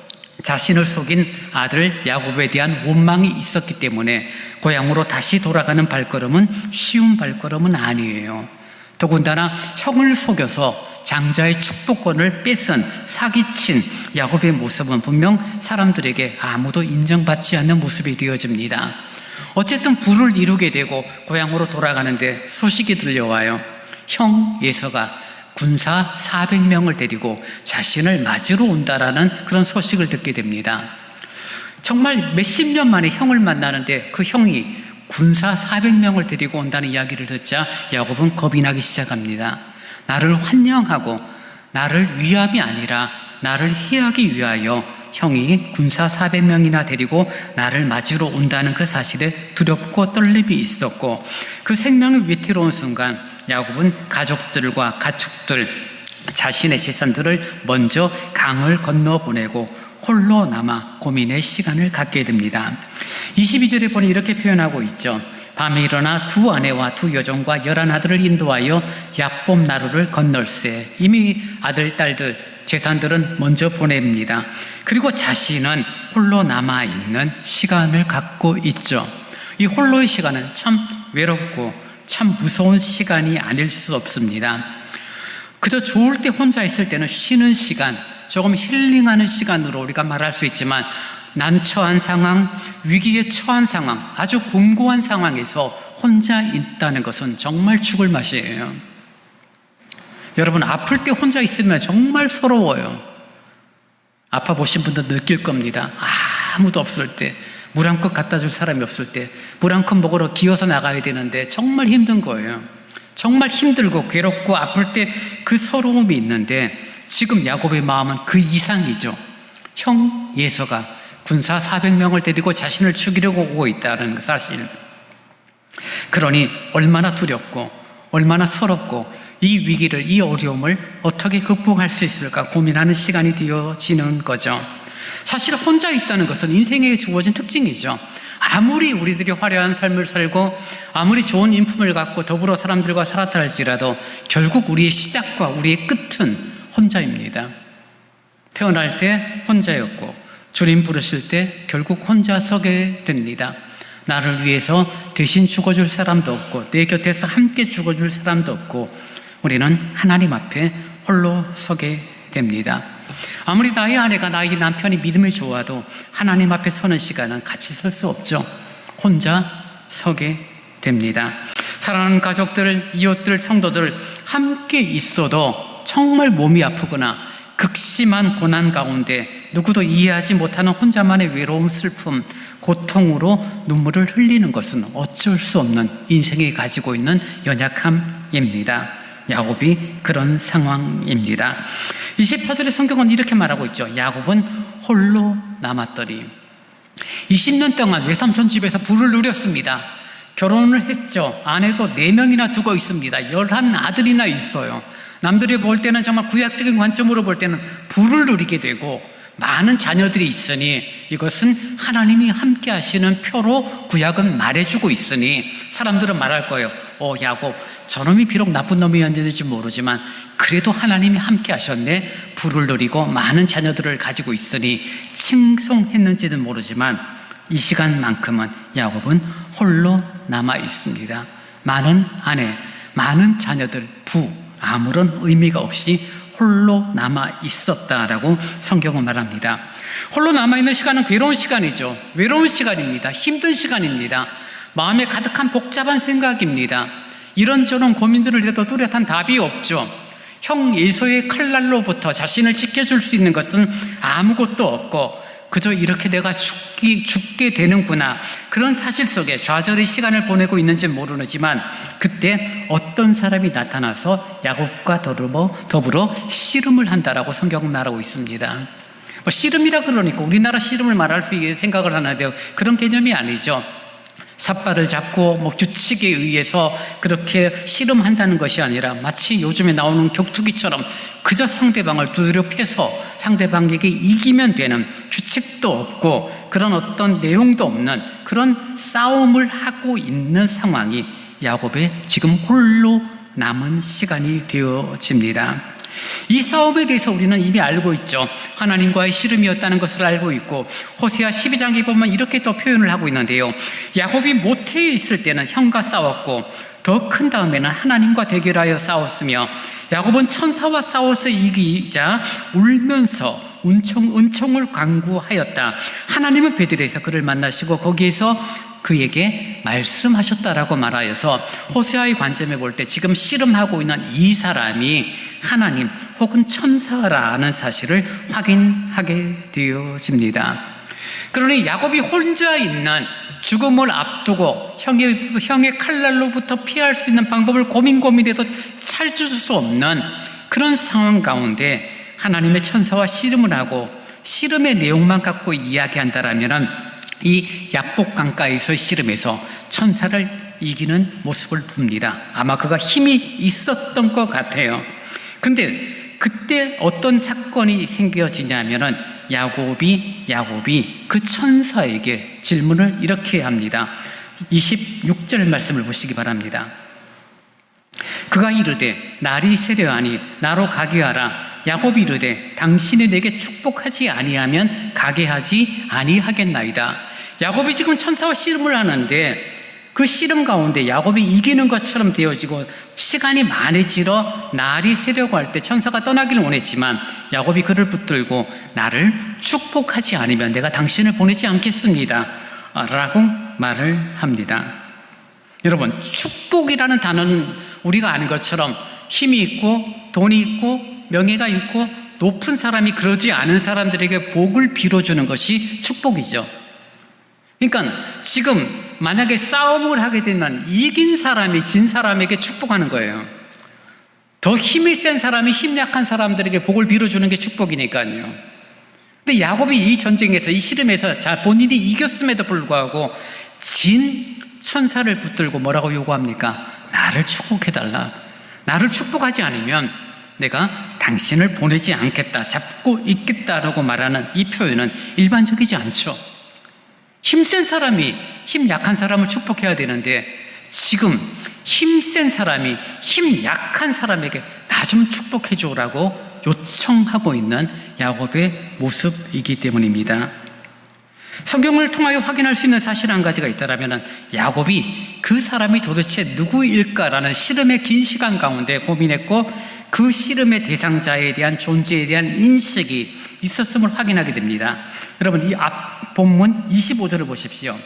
자신을 속인 아들 야곱에 대한 원망이 있었기 때문에 고향으로 다시 돌아가는 발걸음은 쉬운 발걸음은 아니에요. 더군다나 형을 속여서 장자의 축복권을 뺏은 사기친 야곱의 모습은 분명 사람들에게 아무도 인정받지 않는 모습이 되어집니다. 어쨌든 부를 이루게 되고 고향으로 돌아가는데 소식이 들려와요. 형 에서가 군사 400명을 데리고 자신을 맞으러 온다라는 그런 소식을 듣게 됩니다. 정말 몇십 년 만에 형을 만나는데 그 형이 군사 400명을 데리고 온다는 이야기를 듣자 야곱은 겁이 나기 시작합니다. 나를 환영하고 나를 위함이 아니라 나를 해하기 위하여 형이 군사 400명이나 데리고 나를 맞으러 온다는 그 사실에 두렵고 떨림이 있었고, 그 생명이 위태로운 순간 야곱은 가족들과 가축들, 자신의 재산들을 먼저 강을 건너보내고 홀로 남아 고민의 시간을 갖게 됩니다. 22절에 보니 이렇게 표현하고 있죠. 밤에 일어나 두 아내와 두 여종과 11 아들을 인도하여 야복 나루를 건널세. 이미 아들, 딸들 제사장들은 먼저 보냅니다. 그리고 자신은 홀로 남아있는 시간을 갖고 있죠. 이 홀로의 시간은 참 외롭고 참 무서운 시간이 아닐 수 없습니다. 그저 좋을 때 혼자 있을 때는 쉬는 시간, 조금 힐링하는 시간으로 우리가 말할 수 있지만 난처한 상황, 위기에 처한 상황, 아주 공고한 상황에서 혼자 있다는 것은 정말 죽을 맛이에요. 여러분, 아플 때 혼자 있으면 정말 서러워요. 아파 보신 분도 느낄 겁니다. 아무도 없을 때, 물 한 컵 갖다 줄 사람이 없을 때, 물 한 컵 먹으러 기어서 나가야 되는데 정말 힘든 거예요. 정말 힘들고 괴롭고 아플 때 그 서러움이 있는데, 지금 야곱의 마음은 그 이상이죠. 형 예서가 군사 400명을 데리고 자신을 죽이려고 오고 있다는 사실. 그러니 얼마나 두렵고 얼마나 서럽고 이 위기를, 이 어려움을 어떻게 극복할 수 있을까 고민하는 시간이 되어지는 거죠. 사실 혼자 있다는 것은 인생에 주어진 특징이죠. 아무리 우리들이 화려한 삶을 살고 아무리 좋은 인품을 갖고 더불어 사람들과 살았다 할지라도 결국 우리의 시작과 우리의 끝은 혼자입니다. 태어날 때 혼자였고 주님 부르실 때 결국 혼자 서게 됩니다. 나를 위해서 대신 죽어줄 사람도 없고 내 곁에서 함께 죽어줄 사람도 없고 우리는 하나님 앞에 홀로 서게 됩니다. 아무리 나의 아내가 나의 남편이 믿음이 좋아도 하나님 앞에 서는 시간은 같이 설 수 없죠. 혼자 서게 됩니다. 사랑하는 가족들, 이웃들, 성도들 함께 있어도 정말 몸이 아프거나 극심한 고난 가운데 누구도 이해하지 못하는 혼자만의 외로움, 슬픔, 고통으로 눈물을 흘리는 것은 어쩔 수 없는 인생이 가지고 있는 연약함입니다. 야곱이 그런 상황입니다. 24절의 성경은 이렇게 말하고 있죠. 야곱은 홀로 남았더니 20년 동안 외삼촌 집에서 부를 누렸습니다. 결혼을 했죠. 아내도 4명이나 두고 있습니다. 11아들이나 있어요. 남들이 볼 때는 정말 구약적인 관점으로 볼 때는 부를 누리게 되고 많은 자녀들이 있으니 이것은 하나님이 함께 하시는 표로 구약은 말해주고 있으니 사람들은 말할 거예요. 야곱, 저놈이 비록 나쁜 놈이었는지 모르지만 그래도 하나님이 함께 하셨네. 부를 누리고 많은 자녀들을 가지고 있으니 칭송했는지는 모르지만 이 시간만큼은 야곱은 홀로 남아 있습니다. 많은 아내, 많은 자녀들, 부, 아무런 의미가 없이 홀로 남아 있었다라고 성경은 말합니다. 홀로 남아있는 시간은 괴로운 시간이죠. 외로운 시간입니다. 힘든 시간입니다. 마음에 가득한 복잡한 생각입니다. 이런저런 고민들을 해도 뚜렷한 답이 없죠. 형 에서의 칼날로부터 자신을 지켜줄 수 있는 것은 아무것도 없고 그저 이렇게 내가 죽게 되는구나, 그런 사실 속에 좌절의 시간을 보내고 있는지 모르지만 그때 어떤 사람이 나타나서 야곱과 더불어 씨름을 한다라고 성경은 말하고 있습니다. 씨름이라 그러니까 우리나라 씨름을 말할 수 있게 생각을 하는데요, 그런 개념이 아니죠. 삿발을 잡고 규칙에 의해서 그렇게 씨름한다는 것이 아니라 마치 요즘에 나오는 격투기처럼 그저 상대방을 두드려 패서 상대방에게 이기면 되는, 규칙도 없고 그런 어떤 내용도 없는 그런 싸움을 하고 있는 상황이 야곱의 지금 홀로 남은 시간이 되어집니다. 이 싸움에 대해서 우리는 이미 알고 있죠. 하나님과의 씨름이었다는 것을 알고 있고 호세아 12장에 보면 이렇게 또 표현을 하고 있는데요, 야곱이 모태에 있을 때는 형과 싸웠고 더 큰 다음에는 하나님과 대결하여 싸웠으며 야곱은 천사와 싸워서 이기자 울면서 은총을 간구하였다. 하나님은 베들레헴에서 그를 만나시고 거기에서 그에게 말씀하셨다라고 말하여서 호세아의 관점에 볼 때 지금 씨름하고 있는 이 사람이 하나님 혹은 천사라는 사실을 확인하게 되어집니다. 그러니 야곱이 혼자 있는 죽음을 앞두고 형의 칼날로부터 피할 수 있는 방법을 고민해도 찾을 수 없는 그런 상황 가운데 하나님의 천사와 씨름을 하고 씨름의 내용만 갖고 이야기한다라면 이 야복 강가에서 씨름해서 천사를 이기는 모습을 봅니다. 아마 그가 힘이 있었던 것 같아요. 근데 그때 어떤 사건이 생겨지냐면은 야곱이 그 천사에게 질문을 이렇게 합니다. 26절 말씀을 보시기 바랍니다. 그가 이르되 날이 세려하니 나로 가게 하라. 야곱이 이르되 당신이 내게 축복하지 아니하면 가게 하지 아니하겠나이다. 야곱이 지금 천사와 씨름을 하는데 그 씨름 가운데 야곱이 이기는 것처럼 되어지고 시간이 많아지러 날이 새려고 할 때 천사가 떠나기를 원했지만 야곱이 그를 붙들고 나를 축복하지 않으면 내가 당신을 보내지 않겠습니다 라고 말을 합니다. 여러분, 축복이라는 단어는 우리가 아는 것처럼 힘이 있고 돈이 있고 명예가 있고 높은 사람이 그러지 않은 사람들에게 복을 빌어주는 것이 축복이죠. 그러니까 지금 만약에 싸움을 하게 되면 이긴 사람이 진 사람에게 축복하는 거예요. 더 힘이 센 사람이 힘 약한 사람들에게 복을 빌어주는 게 축복이니까요. 근데 야곱이 이 전쟁에서, 이 씨름에서 본인이 이겼음에도 불구하고 진 천사를 붙들고 뭐라고 요구합니까? 나를 축복해달라. 나를 축복하지 않으면 내가 당신을 보내지 않겠다, 잡고 있겠다라고 말하는 이 표현은 일반적이지 않죠. 힘센 사람이 힘 약한 사람을 축복해야 되는데 지금 힘센 사람이 힘 약한 사람에게 나 좀 축복해줘라고 요청하고 있는 야곱의 모습이기 때문입니다. 성경을 통하여 확인할 수 있는 사실 한 가지가 있다면 야곱이 그 사람이 도대체 누구일까라는 씨름의 긴 시간 가운데 고민했고 그 씨름의 대상자에 대한 존재에 대한 인식이 있었음을 확인하게 됩니다. 여러분, 이 앞 본문 25절을 보십시오.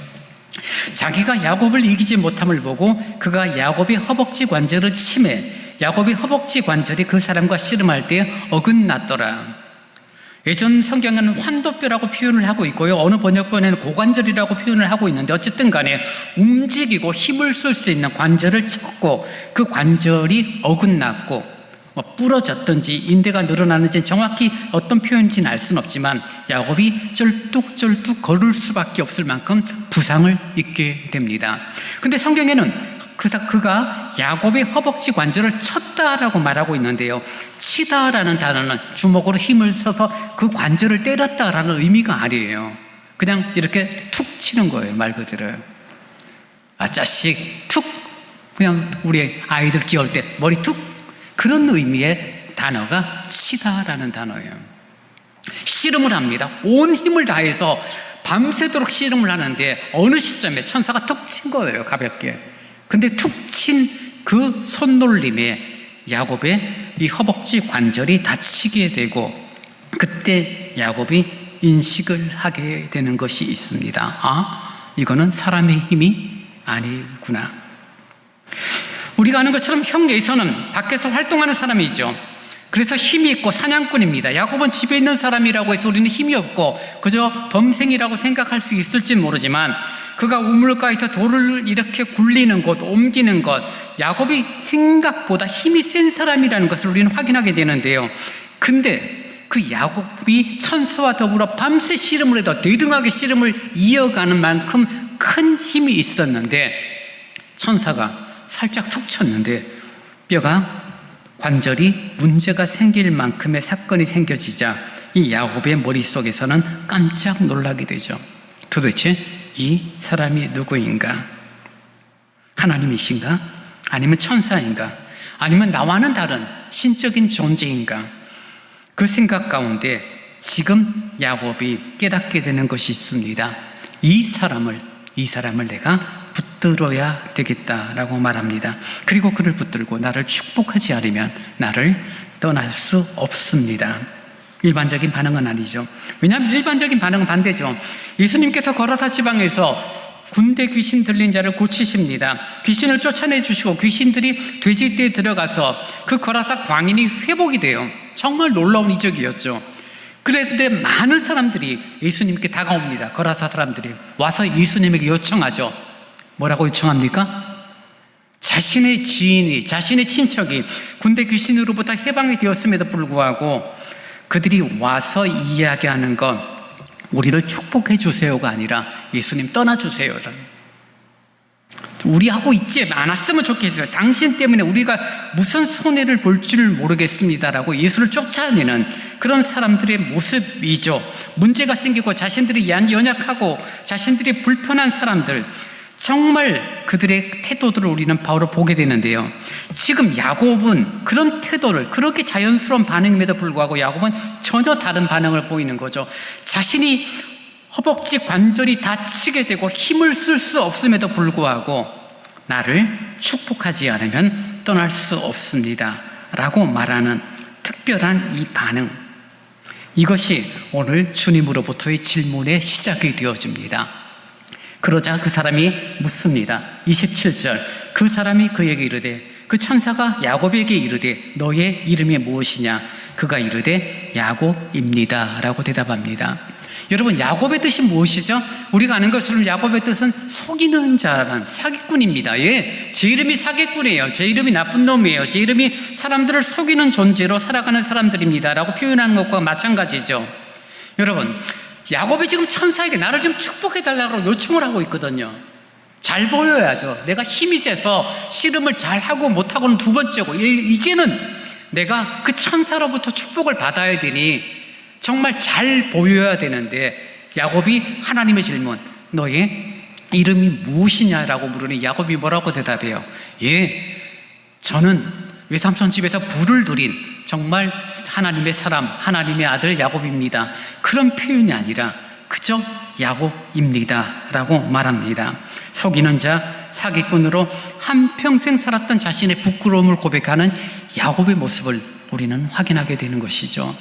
자기가 야곱을 이기지 못함을 보고 그가 야곱의 허벅지 관절을 치매 야곱의 허벅지 관절이 그 사람과 씨름할 때 어긋났더라. 예전 성경에는 환도뼈라고 표현을 하고 있고요, 어느 번역본에는 고관절이라고 표현을 하고 있는데 어쨌든 간에 움직이고 힘을 쓸 수 있는 관절을 쳤고 그 관절이 어긋났고 부러졌든지 인대가 늘어나는지 정확히 어떤 표현인지는 알 수는 없지만 야곱이 쩔뚝쩔뚝 걸을 수밖에 없을 만큼 부상을 입게 됩니다. 근데 성경에는 그가 야곱의 허벅지 관절을 쳤다라고 말하고 있는데요, 치다라는 단어는 주먹으로 힘을 써서 그 관절을 때렸다라는 의미가 아니에요. 그냥 이렇게 툭 치는 거예요, 말 그대로. 아, 자식 툭, 그냥 우리 아이들 귀여울 때 머리 툭, 그런 의미의 단어가 치다라는 단어예요. 씨름을 합니다. 온 힘을 다해서 밤새도록 씨름을 하는데 어느 시점에 천사가 툭 친 거예요, 가볍게. 근데 툭 친 그 손놀림에 야곱의 이 허벅지 관절이 다치게 되고 그때 야곱이 인식을 하게 되는 것이 있습니다. 아, 이거는 사람의 힘이 아니구나. 우리가 아는 것처럼 형 에서는 밖에서 활동하는 사람이죠. 그래서 힘이 있고 사냥꾼입니다. 야곱은 집에 있는 사람이라고 해서 우리는 힘이 없고 그저 범생이라고 생각할 수 있을지 모르지만 그가 우물가에서 돌을 이렇게 굴리는 것, 옮기는 것, 야곱이 생각보다 힘이 센 사람이라는 것을 우리는 확인하게 되는데요. 근데 그 야곱이 천사와 더불어 밤새 씨름을 해도 대등하게 씨름을 이어가는 만큼 큰 힘이 있었는데 천사가 살짝 툭 쳤는데 뼈가, 관절이 문제가 생길 만큼의 사건이 생겨지자 이 야곱의 머릿속에서는 깜짝 놀라게 되죠. 도대체 이 사람이 누구인가? 하나님이신가? 아니면 천사인가? 아니면 나와는 다른 신적인 존재인가? 그 생각 가운데 지금 야곱이 깨닫게 되는 것이 있습니다. 이 사람을 내가 붙들어야 되겠다라고 말합니다. 그리고 그를 붙들고 나를 축복하지 않으면 나를 떠날 수 없습니다. 일반적인 반응은 아니죠. 왜냐하면 일반적인 반응은 반대죠. 예수님께서 거라사 지방에서 군대 귀신 들린 자를 고치십니다. 귀신을 쫓아내 주시고 귀신들이 돼지떼에 들어가서 그 거라사 광인이 회복이 돼요. 정말 놀라운 이적이었죠. 그런데 많은 사람들이 예수님께 다가옵니다. 거라사 사람들이 와서 예수님에게 요청하죠. 뭐라고 요청합니까? 자신의 지인이, 자신의 친척이 군대 귀신으로부터 해방이 되었음에도 불구하고 그들이 와서 이야기하는 건 우리를 축복해 주세요가 아니라 예수님 떠나주세요. 우리하고 있지 않았으면 좋겠어요. 당신 때문에 우리가 무슨 손해를 볼 줄 모르겠습니다라고 예수를 쫓아내는 그런 사람들의 모습이죠. 문제가 생기고 자신들이 연약하고 자신들이 불편한 사람들, 정말 그들의 태도들을 우리는 바로 보게 되는데요. 지금 야곱은 그런 태도를, 그렇게 자연스러운 반응임에도 불구하고 야곱은 전혀 다른 반응을 보이는 거죠. 자신이 허벅지 관절이 다치게 되고 힘을 쓸 수 없음에도 불구하고 나를 축복하지 않으면 떠날 수 없습니다 라고 말하는 특별한 이 반응, 이것이 오늘 주님으로부터의 질문의 시작이 되어집니다. 그러자 그 사람이 묻습니다. 27절, 그 사람이 그에게 이르되, 그 천사가 야곱에게 이르되 너의 이름이 무엇이냐? 그가 이르되 야곱입니다 라고 대답합니다. 여러분, 야곱의 뜻이 무엇이죠? 우리가 아는 것처럼 야곱의 뜻은 속이는 자라는 사기꾼입니다. 예, 제 이름이 사기꾼이에요. 제 이름이 나쁜 놈이에요. 제 이름이 사람들을 속이는 존재로 살아가는 사람들입니다 라고 표현하는 것과 마찬가지죠. 여러분, 야곱이 지금 천사에게 나를 좀 축복해달라고 요청을 하고 있거든요. 잘 보여야죠. 내가 힘이 세서 씨름을 잘하고 못하고는 두 번째고, 이제는 내가 그 천사로부터 축복을 받아야 되니 정말 잘 보여야 되는데, 야곱이 하나님의 질문, 너의 이름이 무엇이냐라고 물으니 야곱이 뭐라고 대답해요? 예, 저는 외삼촌 집에서 불을 들인 정말 하나님의 사람, 하나님의 아들 야곱입니다. 그런 표현이 아니라 그저 야곱입니다 라고 말합니다. 속이는 자, 사기꾼으로 한평생 살았던 자신의 부끄러움을 고백하는 야곱의 모습을 우리는 확인하게 되는 것이죠.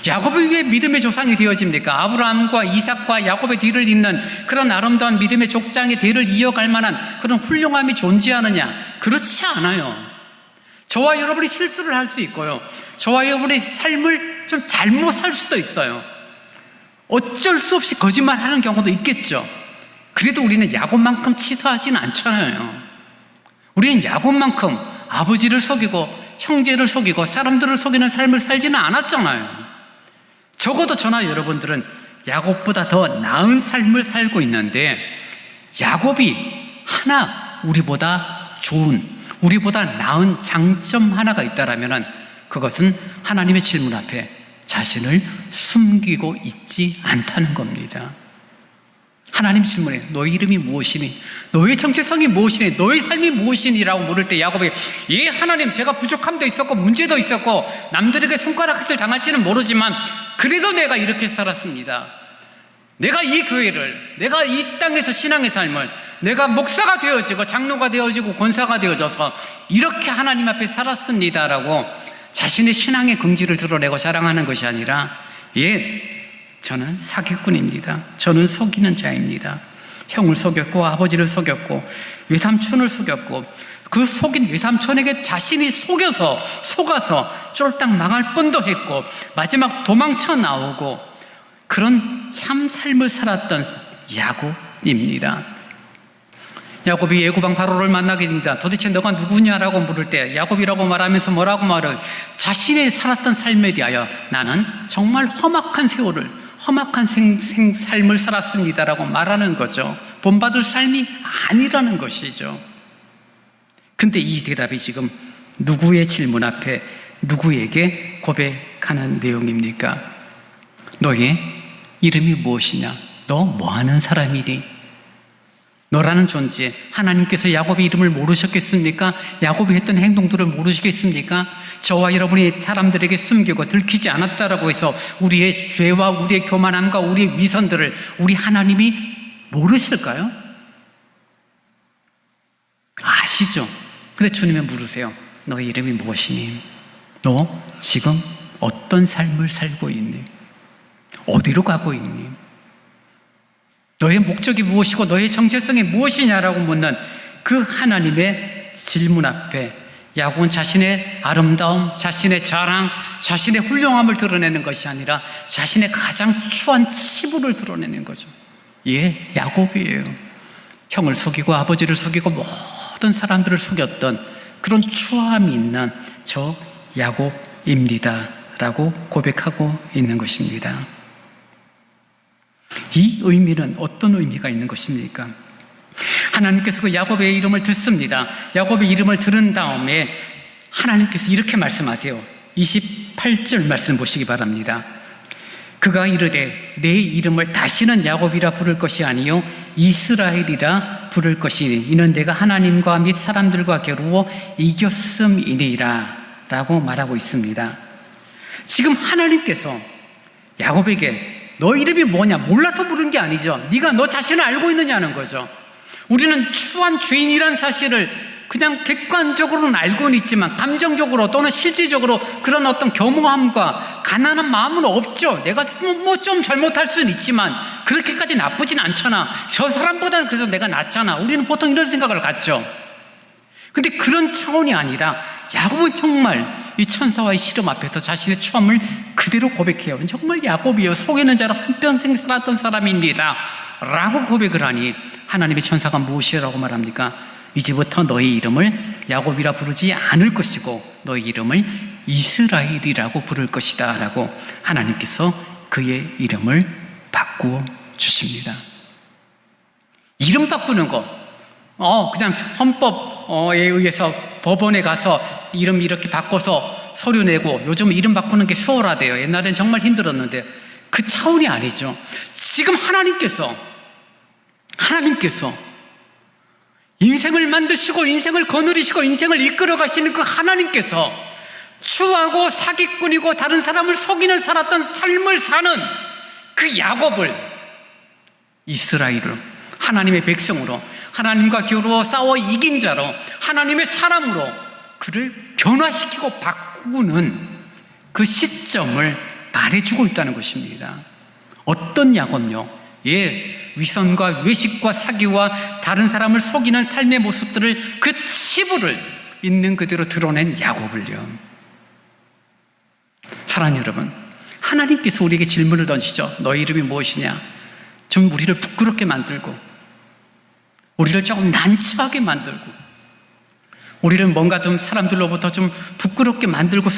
야곱이 왜 믿음의 조상이 되어집니까? 아브라함과 이삭과 야곱의 뒤를 잇는 그런 아름다운 믿음의 족장의 대를 이어갈 만한 그런 훌륭함이 존재하느냐? 그렇지 않아요. 저와 여러분이 실수를 할 수 있고요, 저와 여러분의 삶을 좀 잘못 살 수도 있어요. 어쩔 수 없이 거짓말하는 경우도 있겠죠. 그래도 우리는 야곱만큼 치사하지는 않잖아요. 우리는 야곱만큼 아버지를 속이고 형제를 속이고 사람들을 속이는 삶을 살지는 않았잖아요. 적어도 저나 여러분들은 야곱보다 더 나은 삶을 살고 있는데, 야곱이 하나 우리보다 좋은, 우리보다 나은 장점 하나가 있다라면 그것은 하나님의 질문 앞에 자신을 숨기고 있지 않다는 겁니다. 하나님 질문에 너의 이름이 무엇이니? 너의 정체성이 무엇이니? 너의 삶이 무엇이니? 라고 물을 때 야곱이, 예 하나님, 제가 부족함도 있었고 문제도 있었고 남들에게 손가락질 당할지는 모르지만 그래도 내가 이렇게 살았습니다. 내가 이 교회를, 내가 이 땅에서 신앙의 삶을, 내가 목사가 되어지고 장로가 되어지고 권사가 되어져서 이렇게 하나님 앞에 살았습니다 라고 자신의 신앙의 긍지를 드러내고 자랑하는 것이 아니라, 예, 저는 사기꾼입니다. 저는 속이는 자입니다. 형을 속였고 아버지를 속였고 외삼촌을 속였고 그 속인 외삼촌에게 자신이 속아서 쫄딱 망할 뻔도 했고 마지막 도망쳐 나오고 그런 참 삶을 살았던 야곱입니다. 야곱이 예구방 바로를 만나게 됩니다. 도대체 너가 누구냐라고 물을 때 야곱이라고 말하면서 뭐라고 말을, 자신의 살았던 삶에 대하여 나는 정말 험악한 세월을, 험악한 삶을 살았습니다라고 말하는 거죠. 본받을 삶이 아니라는 것이죠. 근데 이 대답이 지금 누구의 질문 앞에 누구에게 고백하는 내용입니까? 너의 이름이 무엇이냐? 너 뭐하는 사람이니? 너라는 존재, 하나님께서 야곱의 이름을 모르셨겠습니까? 야곱이 했던 행동들을 모르시겠습니까? 저와 여러분이 사람들에게 숨기고 들키지 않았다라고 해서 우리의 죄와 우리의 교만함과 우리의 위선들을 우리 하나님이 모르실까요? 아시죠? 근데 주님은 물으세요. 너의 이름이 무엇이니? 너 지금 어떤 삶을 살고 있니? 어디로 가고 있니? 너의 목적이 무엇이고 너의 정체성이 무엇이냐라고 묻는 그 하나님의 질문 앞에 야곱은 자신의 아름다움, 자신의 자랑, 자신의 훌륭함을 드러내는 것이 아니라 자신의 가장 추한 치부를 드러내는 거죠. 예, 야곱이에요. 형을 속이고 아버지를 속이고 모든 사람들을 속였던 그런 추함이 있는 저 야곱입니다 라고 고백하고 있는 것입니다. 이 의미는 어떤 의미가 있는 것입니까? 하나님께서 그 야곱의 이름을 듣습니다. 야곱의 이름을 들은 다음에 하나님께서 이렇게 말씀하세요. 28절 말씀 보시기 바랍니다. 그가 이르되 내 이름을 다시는 야곱이라 부를 것이 아니요 이스라엘이라 부를 것이니 이는 내가 하나님과 및 사람들과 겨루어 이겼음이니라 라고 말하고 있습니다. 지금 하나님께서 야곱에게 너 이름이 뭐냐 몰라서 부른 게 아니죠. 네가 너 자신을 알고 있느냐는 거죠. 우리는 추한 죄인이란 사실을 그냥 객관적으로는 알고는 있지만 감정적으로 또는 실질적으로 그런 어떤 겸허함과 가난한 마음은 없죠. 내가 뭐 좀 잘못할 수는 있지만 그렇게까지 나쁘진 않잖아. 저 사람보다는 그래도 내가 낫잖아. 우리는 보통 이런 생각을 갖죠. 근데 그런 차원이 아니라 야곱은 정말 이 천사와의 시름 앞에서 자신의 추함을 그대로 고백해요. 정말 야곱이요 속이는 자로 한평생 살았던 사람입니다 라고 고백을 하니 하나님의 천사가 무엇이라고 말합니까? 이제부터 너의 이름을 야곱이라 부르지 않을 것이고 너의 이름을 이스라엘이라고 부를 것이다 라고 하나님께서 그의 이름을 바꾸어 주십니다. 이름 바꾸는 거 그냥 헌법에 의해서 법원에 가서 이름 이렇게 바꿔서 서류 내고 요즘 이름 바꾸는 게 수월하대요. 옛날엔 정말 힘들었는데 그 차원이 아니죠. 지금 하나님께서 인생을 만드시고 인생을 거느리시고 인생을 이끌어 가시는 그 하나님께서 추하고 사기꾼이고 다른 사람을 속이는 살았던 삶을 사는 그 야곱을 이스라엘로 하나님의 백성으로 하나님과 겨루어 싸워 이긴 자로 하나님의 사람으로 그를 변화시키고 바꾸는 그 시점을 말해주고 있다는 것입니다. 어떤 야곱요? 위선과 외식과 사기와 다른 사람을 속이는 삶의 모습들을 그 치부를 있는 그대로 드러낸 야곱을요. 사랑하는 여러분, 하나님께서 우리에게 질문을 던지죠. 너의 이름이 무엇이냐? 좀 우리를 부끄럽게 만들고 우리를 조금 난처하게 만들고 우리를 뭔가 좀 사람들로부터 좀 부끄럽게 만들고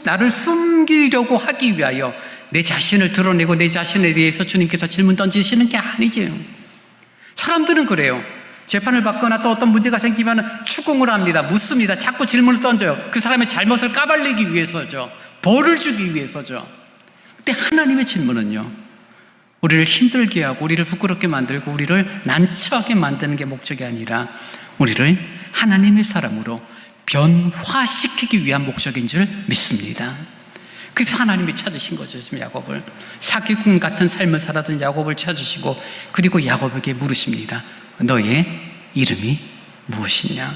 나를 숨기려고 하기 위하여 내 자신을 드러내고 내 자신에 대해서 주님께서 질문 던지시는 게 아니죠. 사람들은 그래요. 재판을 받거나 또 어떤 문제가 생기면 추궁을 합니다. 묻습니다. 자꾸 질문을 던져요. 그 사람의 잘못을 까발리기 위해서죠. 벌을 주기 위해서죠. 근데 하나님의 질문은요, 우리를 힘들게 하고 우리를 부끄럽게 만들고 우리를 난처하게 만드는 게 목적이 아니라 우리를 하나님의 사람으로 변화시키기 위한 목적인 줄 믿습니다. 그래서 하나님이 찾으신 거죠. 지금 야곱을 사기꾼 같은 삶을 살았던 야곱을 찾으시고 그리고 야곱에게 물으십니다. 너의 이름이 무엇이냐?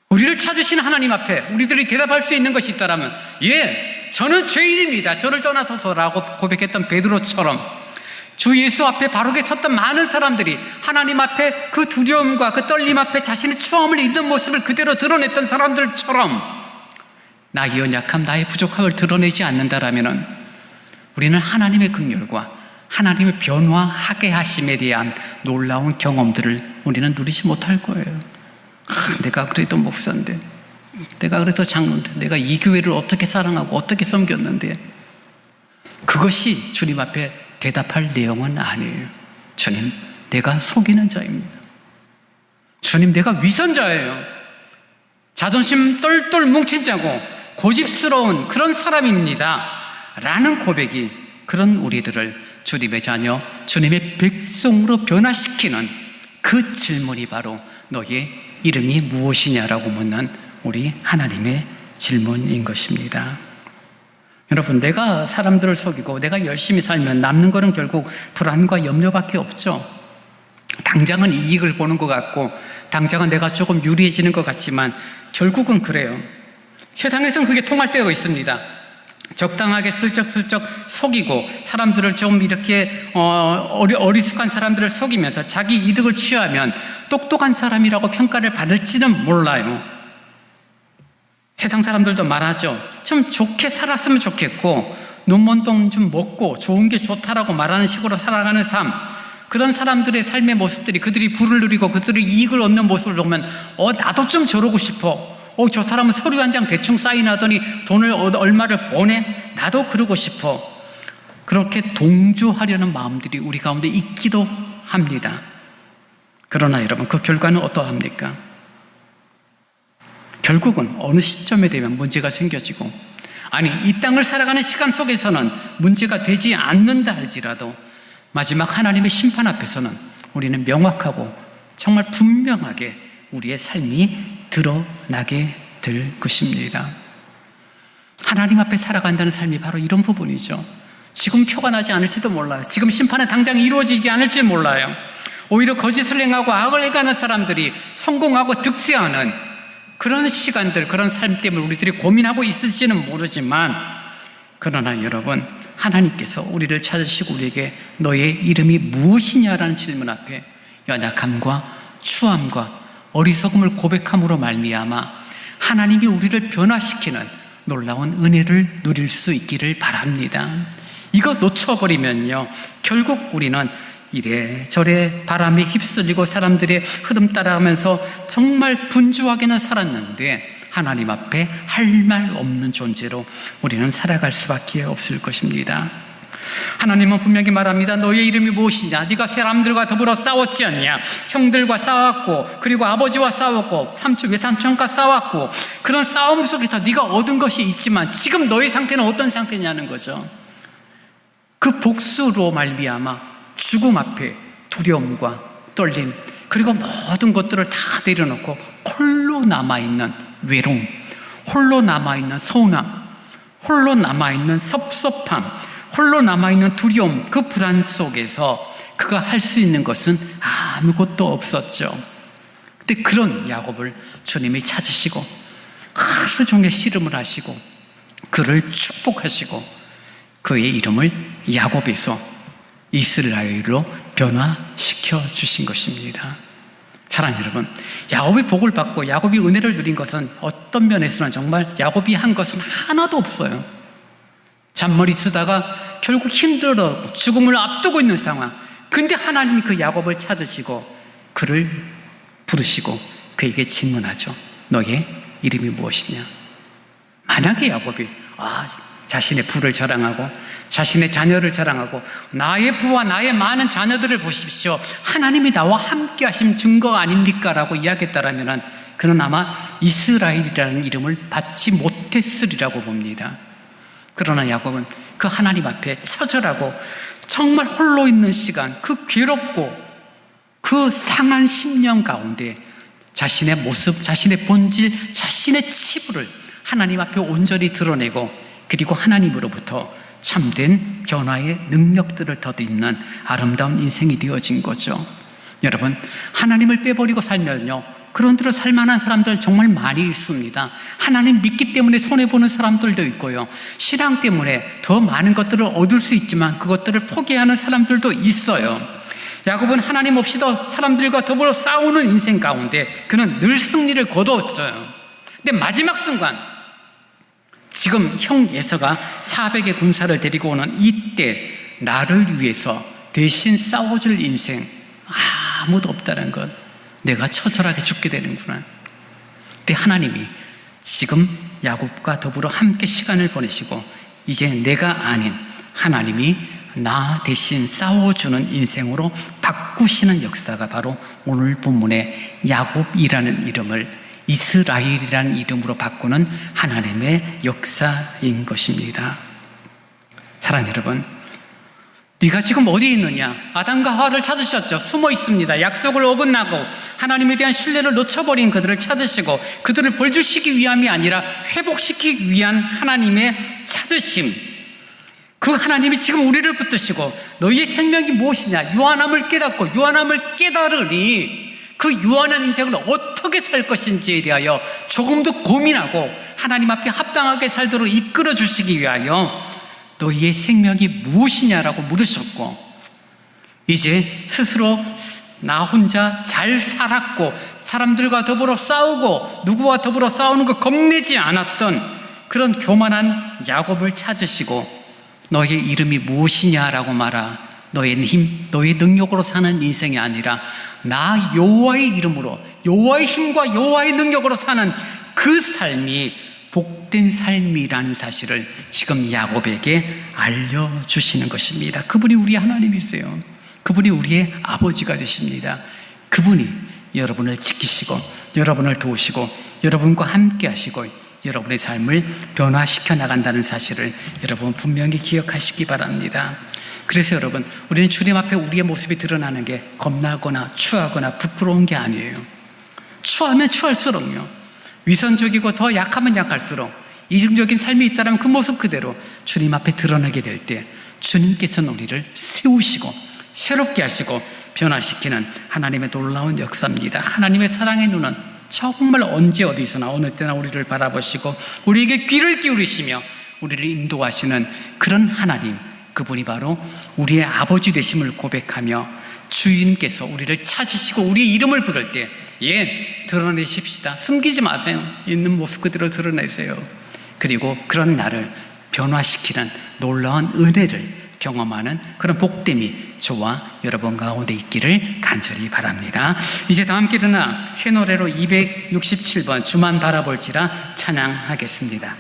우리를 찾으신 하나님 앞에 우리들이 대답할 수 있는 것이 있다면 저는 죄인입니다. 저를 떠나소서라고 고백했던 베드로처럼 주 예수 앞에 바르게 섰던 많은 사람들이 하나님 앞에 그 두려움과 그 떨림 앞에 자신의 추함을 있는 모습을 그대로 드러냈던 사람들처럼 나의 연약함, 나의 부족함을 드러내지 않는다라면 우리는 하나님의 긍휼과 하나님의 변화하게 하심에 대한 놀라운 경험들을 우리는 누리지 못할 거예요. 내가 그래도 목사인데, 내가 그래도 장로인데, 내가 이 교회를 어떻게 사랑하고 어떻게 섬겼는데, 그것이 주님 앞에 대답할 내용은 아니에요. 주님, 내가 속이는 자입니다. 주님, 내가 위선자예요. 자존심 똘똘 뭉친 자고 고집스러운 그런 사람입니다 라는 고백이 그런 우리들을 주님의 자녀, 주님의 백성으로 변화시키는 그 질문이 바로 너의 이름이 무엇이냐라고 묻는 우리 하나님의 질문인 것입니다. 여러분, 내가 사람들을 속이고 내가 열심히 살면 남는 거는 결국 불안과 염려밖에 없죠. 당장은 이익을 보는 것 같고 당장은 내가 조금 유리해지는 것 같지만 결국은 그래요. 세상에서는 그게 통할 때가 있습니다. 적당하게 슬쩍슬쩍 속이고 사람들을 좀 이렇게 어리숙한 사람들을 속이면서 자기 이득을 취하면 똑똑한 사람이라고 평가를 받을지는 몰라요. 세상 사람들도 말하죠. 좀 좋게 살았으면 좋겠고 눈먼 똥 좀 먹고 좋은 게 좋다라고 말하는 식으로 살아가는 삶, 그런 사람들의 삶의 모습들이 그들이 부를 누리고 그들이 이익을 얻는 모습을 보면 나도 좀 저러고 싶어. 저 사람은 서류 한 장 대충 사인하더니 돈을 얼마를 보내? 나도 그러고 싶어. 그렇게 동조하려는 마음들이 우리 가운데 있기도 합니다. 그러나 여러분, 그 결과는 어떠합니까? 결국은 어느 시점에 되면 문제가 생겨지고, 이 땅을 살아가는 시간 속에서는 문제가 되지 않는다 할지라도 마지막 하나님의 심판 앞에서는 우리는 명확하고 정말 분명하게 우리의 삶이 드러나게 될 것입니다. 하나님 앞에 살아간다는 삶이 바로 이런 부분이죠. 지금 표가 나지 않을지도 몰라요. 지금 심판은 당장 이루어지지 않을지 몰라요. 오히려 거짓을 행하고 악을 행하는 사람들이 성공하고 득세하는 그런 시간들, 그런 삶 때문에 우리들이 고민하고 있을지는 모르지만, 그러나 여러분, 하나님께서 우리를 찾으시고 우리에게 너의 이름이 무엇이냐라는 질문 앞에 연약함과 추함과 어리석음을 고백함으로 말미암아 하나님이 우리를 변화시키는 놀라운 은혜를 누릴 수 있기를 바랍니다. 이거 놓쳐버리면요, 결국 우리는 이래저래 바람에 휩쓸리고 사람들의 흐름 따라가면서 정말 분주하게는 살았는데 하나님 앞에 할 말 없는 존재로 우리는 살아갈 수밖에 없을 것입니다. 하나님은 분명히 말합니다. 너의 이름이 무엇이냐? 네가 사람들과 더불어 싸웠지 않냐? 형들과 싸웠고, 그리고 아버지와 싸웠고, 삼촌 외삼촌과 싸웠고, 그런 싸움 속에서 네가 얻은 것이 있지만 지금 너의 상태는 어떤 상태냐는 거죠. 그 복수로 말미암아 죽음 앞에 두려움과 떨림, 그리고 모든 것들을 다 내려놓고 홀로 남아있는 외로움, 홀로 남아있는 서운함, 홀로 남아있는 섭섭함, 홀로 남아있는 두려움, 그 불안 속에서 그가 할 수 있는 것은 아무것도 없었죠. 근데 그런 야곱을 주님이 찾으시고 하루 종일 씨름을 하시고 그를 축복하시고 그의 이름을 야곱에서 이스라엘로 변화시켜 주신 것입니다. 사랑하는 여러분, 야곱이 복을 받고 야곱이 은혜를 누린 것은 어떤 면에서는 정말 야곱이 한 것은 하나도 없어요. 잔머리 쓰다가 결국 힘들어 죽음을 앞두고 있는 상황. 근데 하나님이 그 야곱을 찾으시고 그를 부르시고 그에게 질문하죠. 너의 이름이 무엇이냐? 만약에 야곱이 자신의 부를 자랑하고 자신의 자녀를 자랑하고 나의 부와 나의 많은 자녀들을 보십시오, 하나님이 나와 함께 하신 증거 아닙니까? 라고 이야기했다라면 그는 아마 이스라엘이라는 이름을 받지 못했으리라고 봅니다. 그러나 야곱은 그 하나님 앞에 처절하고 정말 홀로 있는 시간, 그 괴롭고 그 상한 심령 가운데 자신의 모습, 자신의 본질, 자신의 치부를 하나님 앞에 온전히 드러내고 그리고 하나님으로부터 참된 변화의 능력들을 더듬는 아름다운 인생이 되어진 거죠. 여러분, 하나님을 빼버리고 살면요, 그런 대로 살만한 사람들 정말 많이 있습니다. 하나님 믿기 때문에 손해보는 사람들도 있고요, 신앙 때문에 더 많은 것들을 얻을 수 있지만 그것들을 포기하는 사람들도 있어요. 야곱은 하나님 없이도 사람들과 더불어 싸우는 인생 가운데 그는 늘 승리를 거두었어요. 근데 마지막 순간, 지금 형 에서가 400의 군사를 데리고 오는 이때 나를 위해서 대신 싸워줄 인생 아무도 없다는 것, 내가 처절하게 죽게 되는구나. 근데 하나님이 지금 야곱과 더불어 함께 시간을 보내시고 이제 내가 아닌 하나님이 나 대신 싸워주는 인생으로 바꾸시는 역사가 바로 오늘 본문의 야곱이라는 이름을 이스라엘이라는 이름으로 바꾸는 하나님의 역사인 것입니다. 사랑하는 여러분, 네가 지금 어디에 있느냐? 아담과 하와를 찾으셨죠. 숨어 있습니다. 약속을 어긋나고 하나님에 대한 신뢰를 놓쳐버린 그들을 찾으시고 그들을 벌주시기 위함이 아니라 회복시키기 위한 하나님의 찾으심, 그 하나님이 지금 우리를 붙드시고 너희의 생명이 무엇이냐? 유한함을 깨닫고 유한함을 깨달으니 그 유한한 인생을 어떻게 살 것인지에 대하여 조금 더 고민하고 하나님 앞에 합당하게 살도록 이끌어 주시기 위하여 너희의 생명이 무엇이냐라고 물으셨고, 이제 스스로 나 혼자 잘 살았고 사람들과 더불어 싸우고 누구와 더불어 싸우는 거 겁내지 않았던 그런 교만한 야곱을 찾으시고 너의 이름이 무엇이냐라고 말하, 너의 힘, 너의 능력으로 사는 인생이 아니라 나 여호와의 이름으로, 여호와의 힘과 여호와의 능력으로 사는 그 삶이 복된 삶이라는 사실을 지금 야곱에게 알려주시는 것입니다. 그분이 우리 하나님이세요. 그분이 우리의 아버지가 되십니다. 그분이 여러분을 지키시고 여러분을 도우시고 여러분과 함께 하시고 여러분의 삶을 변화시켜 나간다는 사실을 여러분 분명히 기억하시기 바랍니다. 그래서 여러분, 우리는 주님 앞에 우리의 모습이 드러나는 게 겁나거나 추하거나 부끄러운 게 아니에요. 추하면 추할수록요, 위선적이고 더 약하면 약할수록 이중적인 삶이 있다면 그 모습 그대로 주님 앞에 드러나게 될 때 주님께서는 우리를 세우시고 새롭게 하시고 변화시키는 하나님의 놀라운 역사입니다. 하나님의 사랑의 눈은 정말 언제 어디서나 어느 때나 우리를 바라보시고 우리에게 귀를 기울이시며 우리를 인도하시는 그런 하나님, 그분이 바로 우리의 아버지 되심을 고백하며 주님께서 우리를 찾으시고 우리 이름을 부를 때 드러내십시다. 숨기지 마세요. 있는 모습 그대로 드러내세요. 그리고 그런 나를 변화시키는 놀라운 은혜를 경험하는 그런 복됨이 저와 여러분 가운데 있기를 간절히 바랍니다. 이제 다 함께 일어나 새 노래로 267번 주만 바라볼지라 찬양하겠습니다.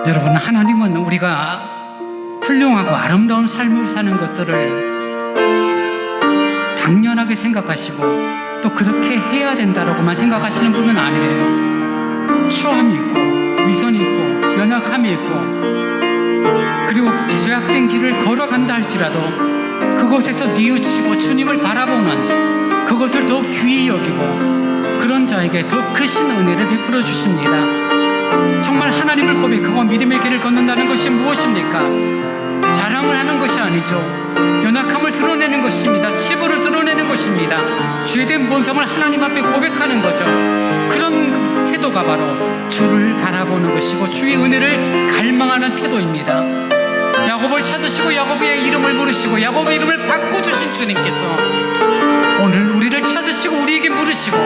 여러분, 하나님은 우리가 훌륭하고 아름다운 삶을 사는 것들을 당연하게 생각하시고 또 그렇게 해야 된다라고만 생각하시는 분은 아니에요. 추함이 있고 위선이 있고 연약함이 있고 그리고 제약된 길을 걸어간다 할지라도 그곳에서 뉘우치고 주님을 바라보는 그것을 더 귀히 여기고 그 그런 자에게 더 크신 은혜를 베풀어 주십니다. 정말 하나님을 고백하고 믿음의 길을 걷는다는 것이 무엇입니까? 자랑을 하는 것이 아니죠. 연약함을 드러내는 것입니다. 치부를 드러내는 것입니다. 죄된 본성을 하나님 앞에 고백하는 거죠. 그런 태도가 바로 주를 바라보는 것이고 주의 은혜를 갈망하는 태도입니다. 야곱을 찾으시고 야곱의 이름을 부르시고 야곱의 이름을 바꿔주신 주님께서 오늘 우리를 찾으시고 우리에게 물으시고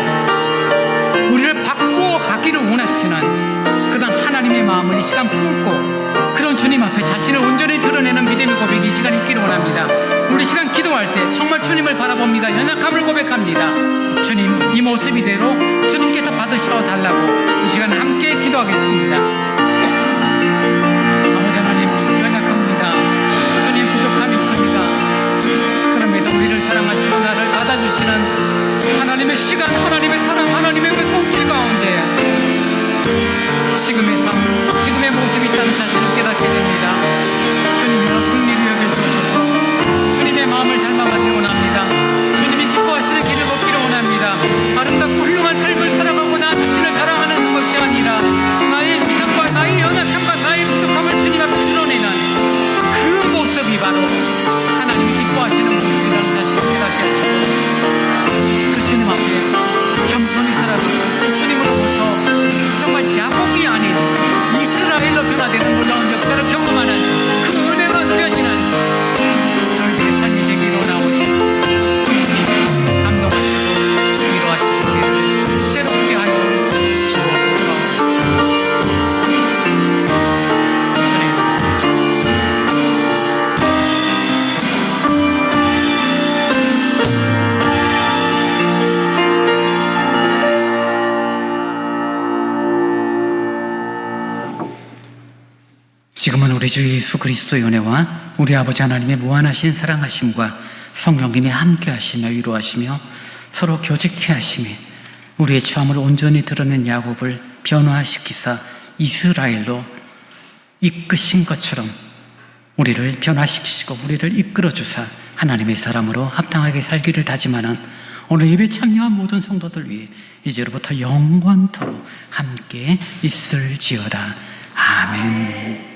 우리를 바꾸어 가기를 원하시는 그런 하나님의 마음을 이 시간 품고 그런 주님 앞에 자신을 온전히 드러내는 믿음의 고백이 이 시간 있기를 원합니다. 우리 시간 기도할 때 정말 주님을 바라봅니다. 연약함을 고백합니다. 주님, 이 모습 이대로 주님께서 받으셔 달라고 이 시간 함께 기도하겠습니다. 아버지 하나님, 연약합니다. 주님, 부족함이 있습니다. 그럼에도 우리를 사랑하시고 나를 받아주시는 하나님의 시간, 하나님의 사랑, 하나님의 그 손길 가운데 지금의 삶, 지금의 모습이 있다는 자신을 깨닫게 됩니다. 주님이여 긍휼히 여겨주옵소서. 주님의 마음을 닮아가기를 원합니다. 주님이 기뻐하시는 길을 걷기를 원합니다. 아름답고 훌륭한 삶을 살아가고 나 자신을 사랑하는 것이 아니라 나의 믿음과 나의 연약함과 나의 부족함을 주님 앞에 드러내는 그 모습이 바로 하나님이 기뻐하시는 모습이라는 사실을 깨닫게 하시고 그 주님 앞에 겸손히 살아가고 그 주님으로부터 정말 야곱이 아닌 이스라엘로 변화되는 놀라운 역사를 경험하는 그 은혜가 누려지는 저희들의 삶이 되기를 원하오니 주님이 감동하시고 위로하시고 우리를 새롭게 하여 주옵소서. 지금은 우리 주 예수 그리스도의 은혜와 우리 아버지 하나님의 무한하신 사랑하심과 성령님의 함께하시며 위로하시며 서로 교제케 하심이 우리의 처함을 온전히 드러낸 야곱을 변화시키사 이스라엘로 이끄신 것처럼 우리를 변화시키시고 우리를 이끌어주사 하나님의 사람으로 합당하게 살기를 다짐하는 오늘 예배 참여한 모든 성도들 위해 이제로부터 영원토록 함께 있을지어다. 아멘.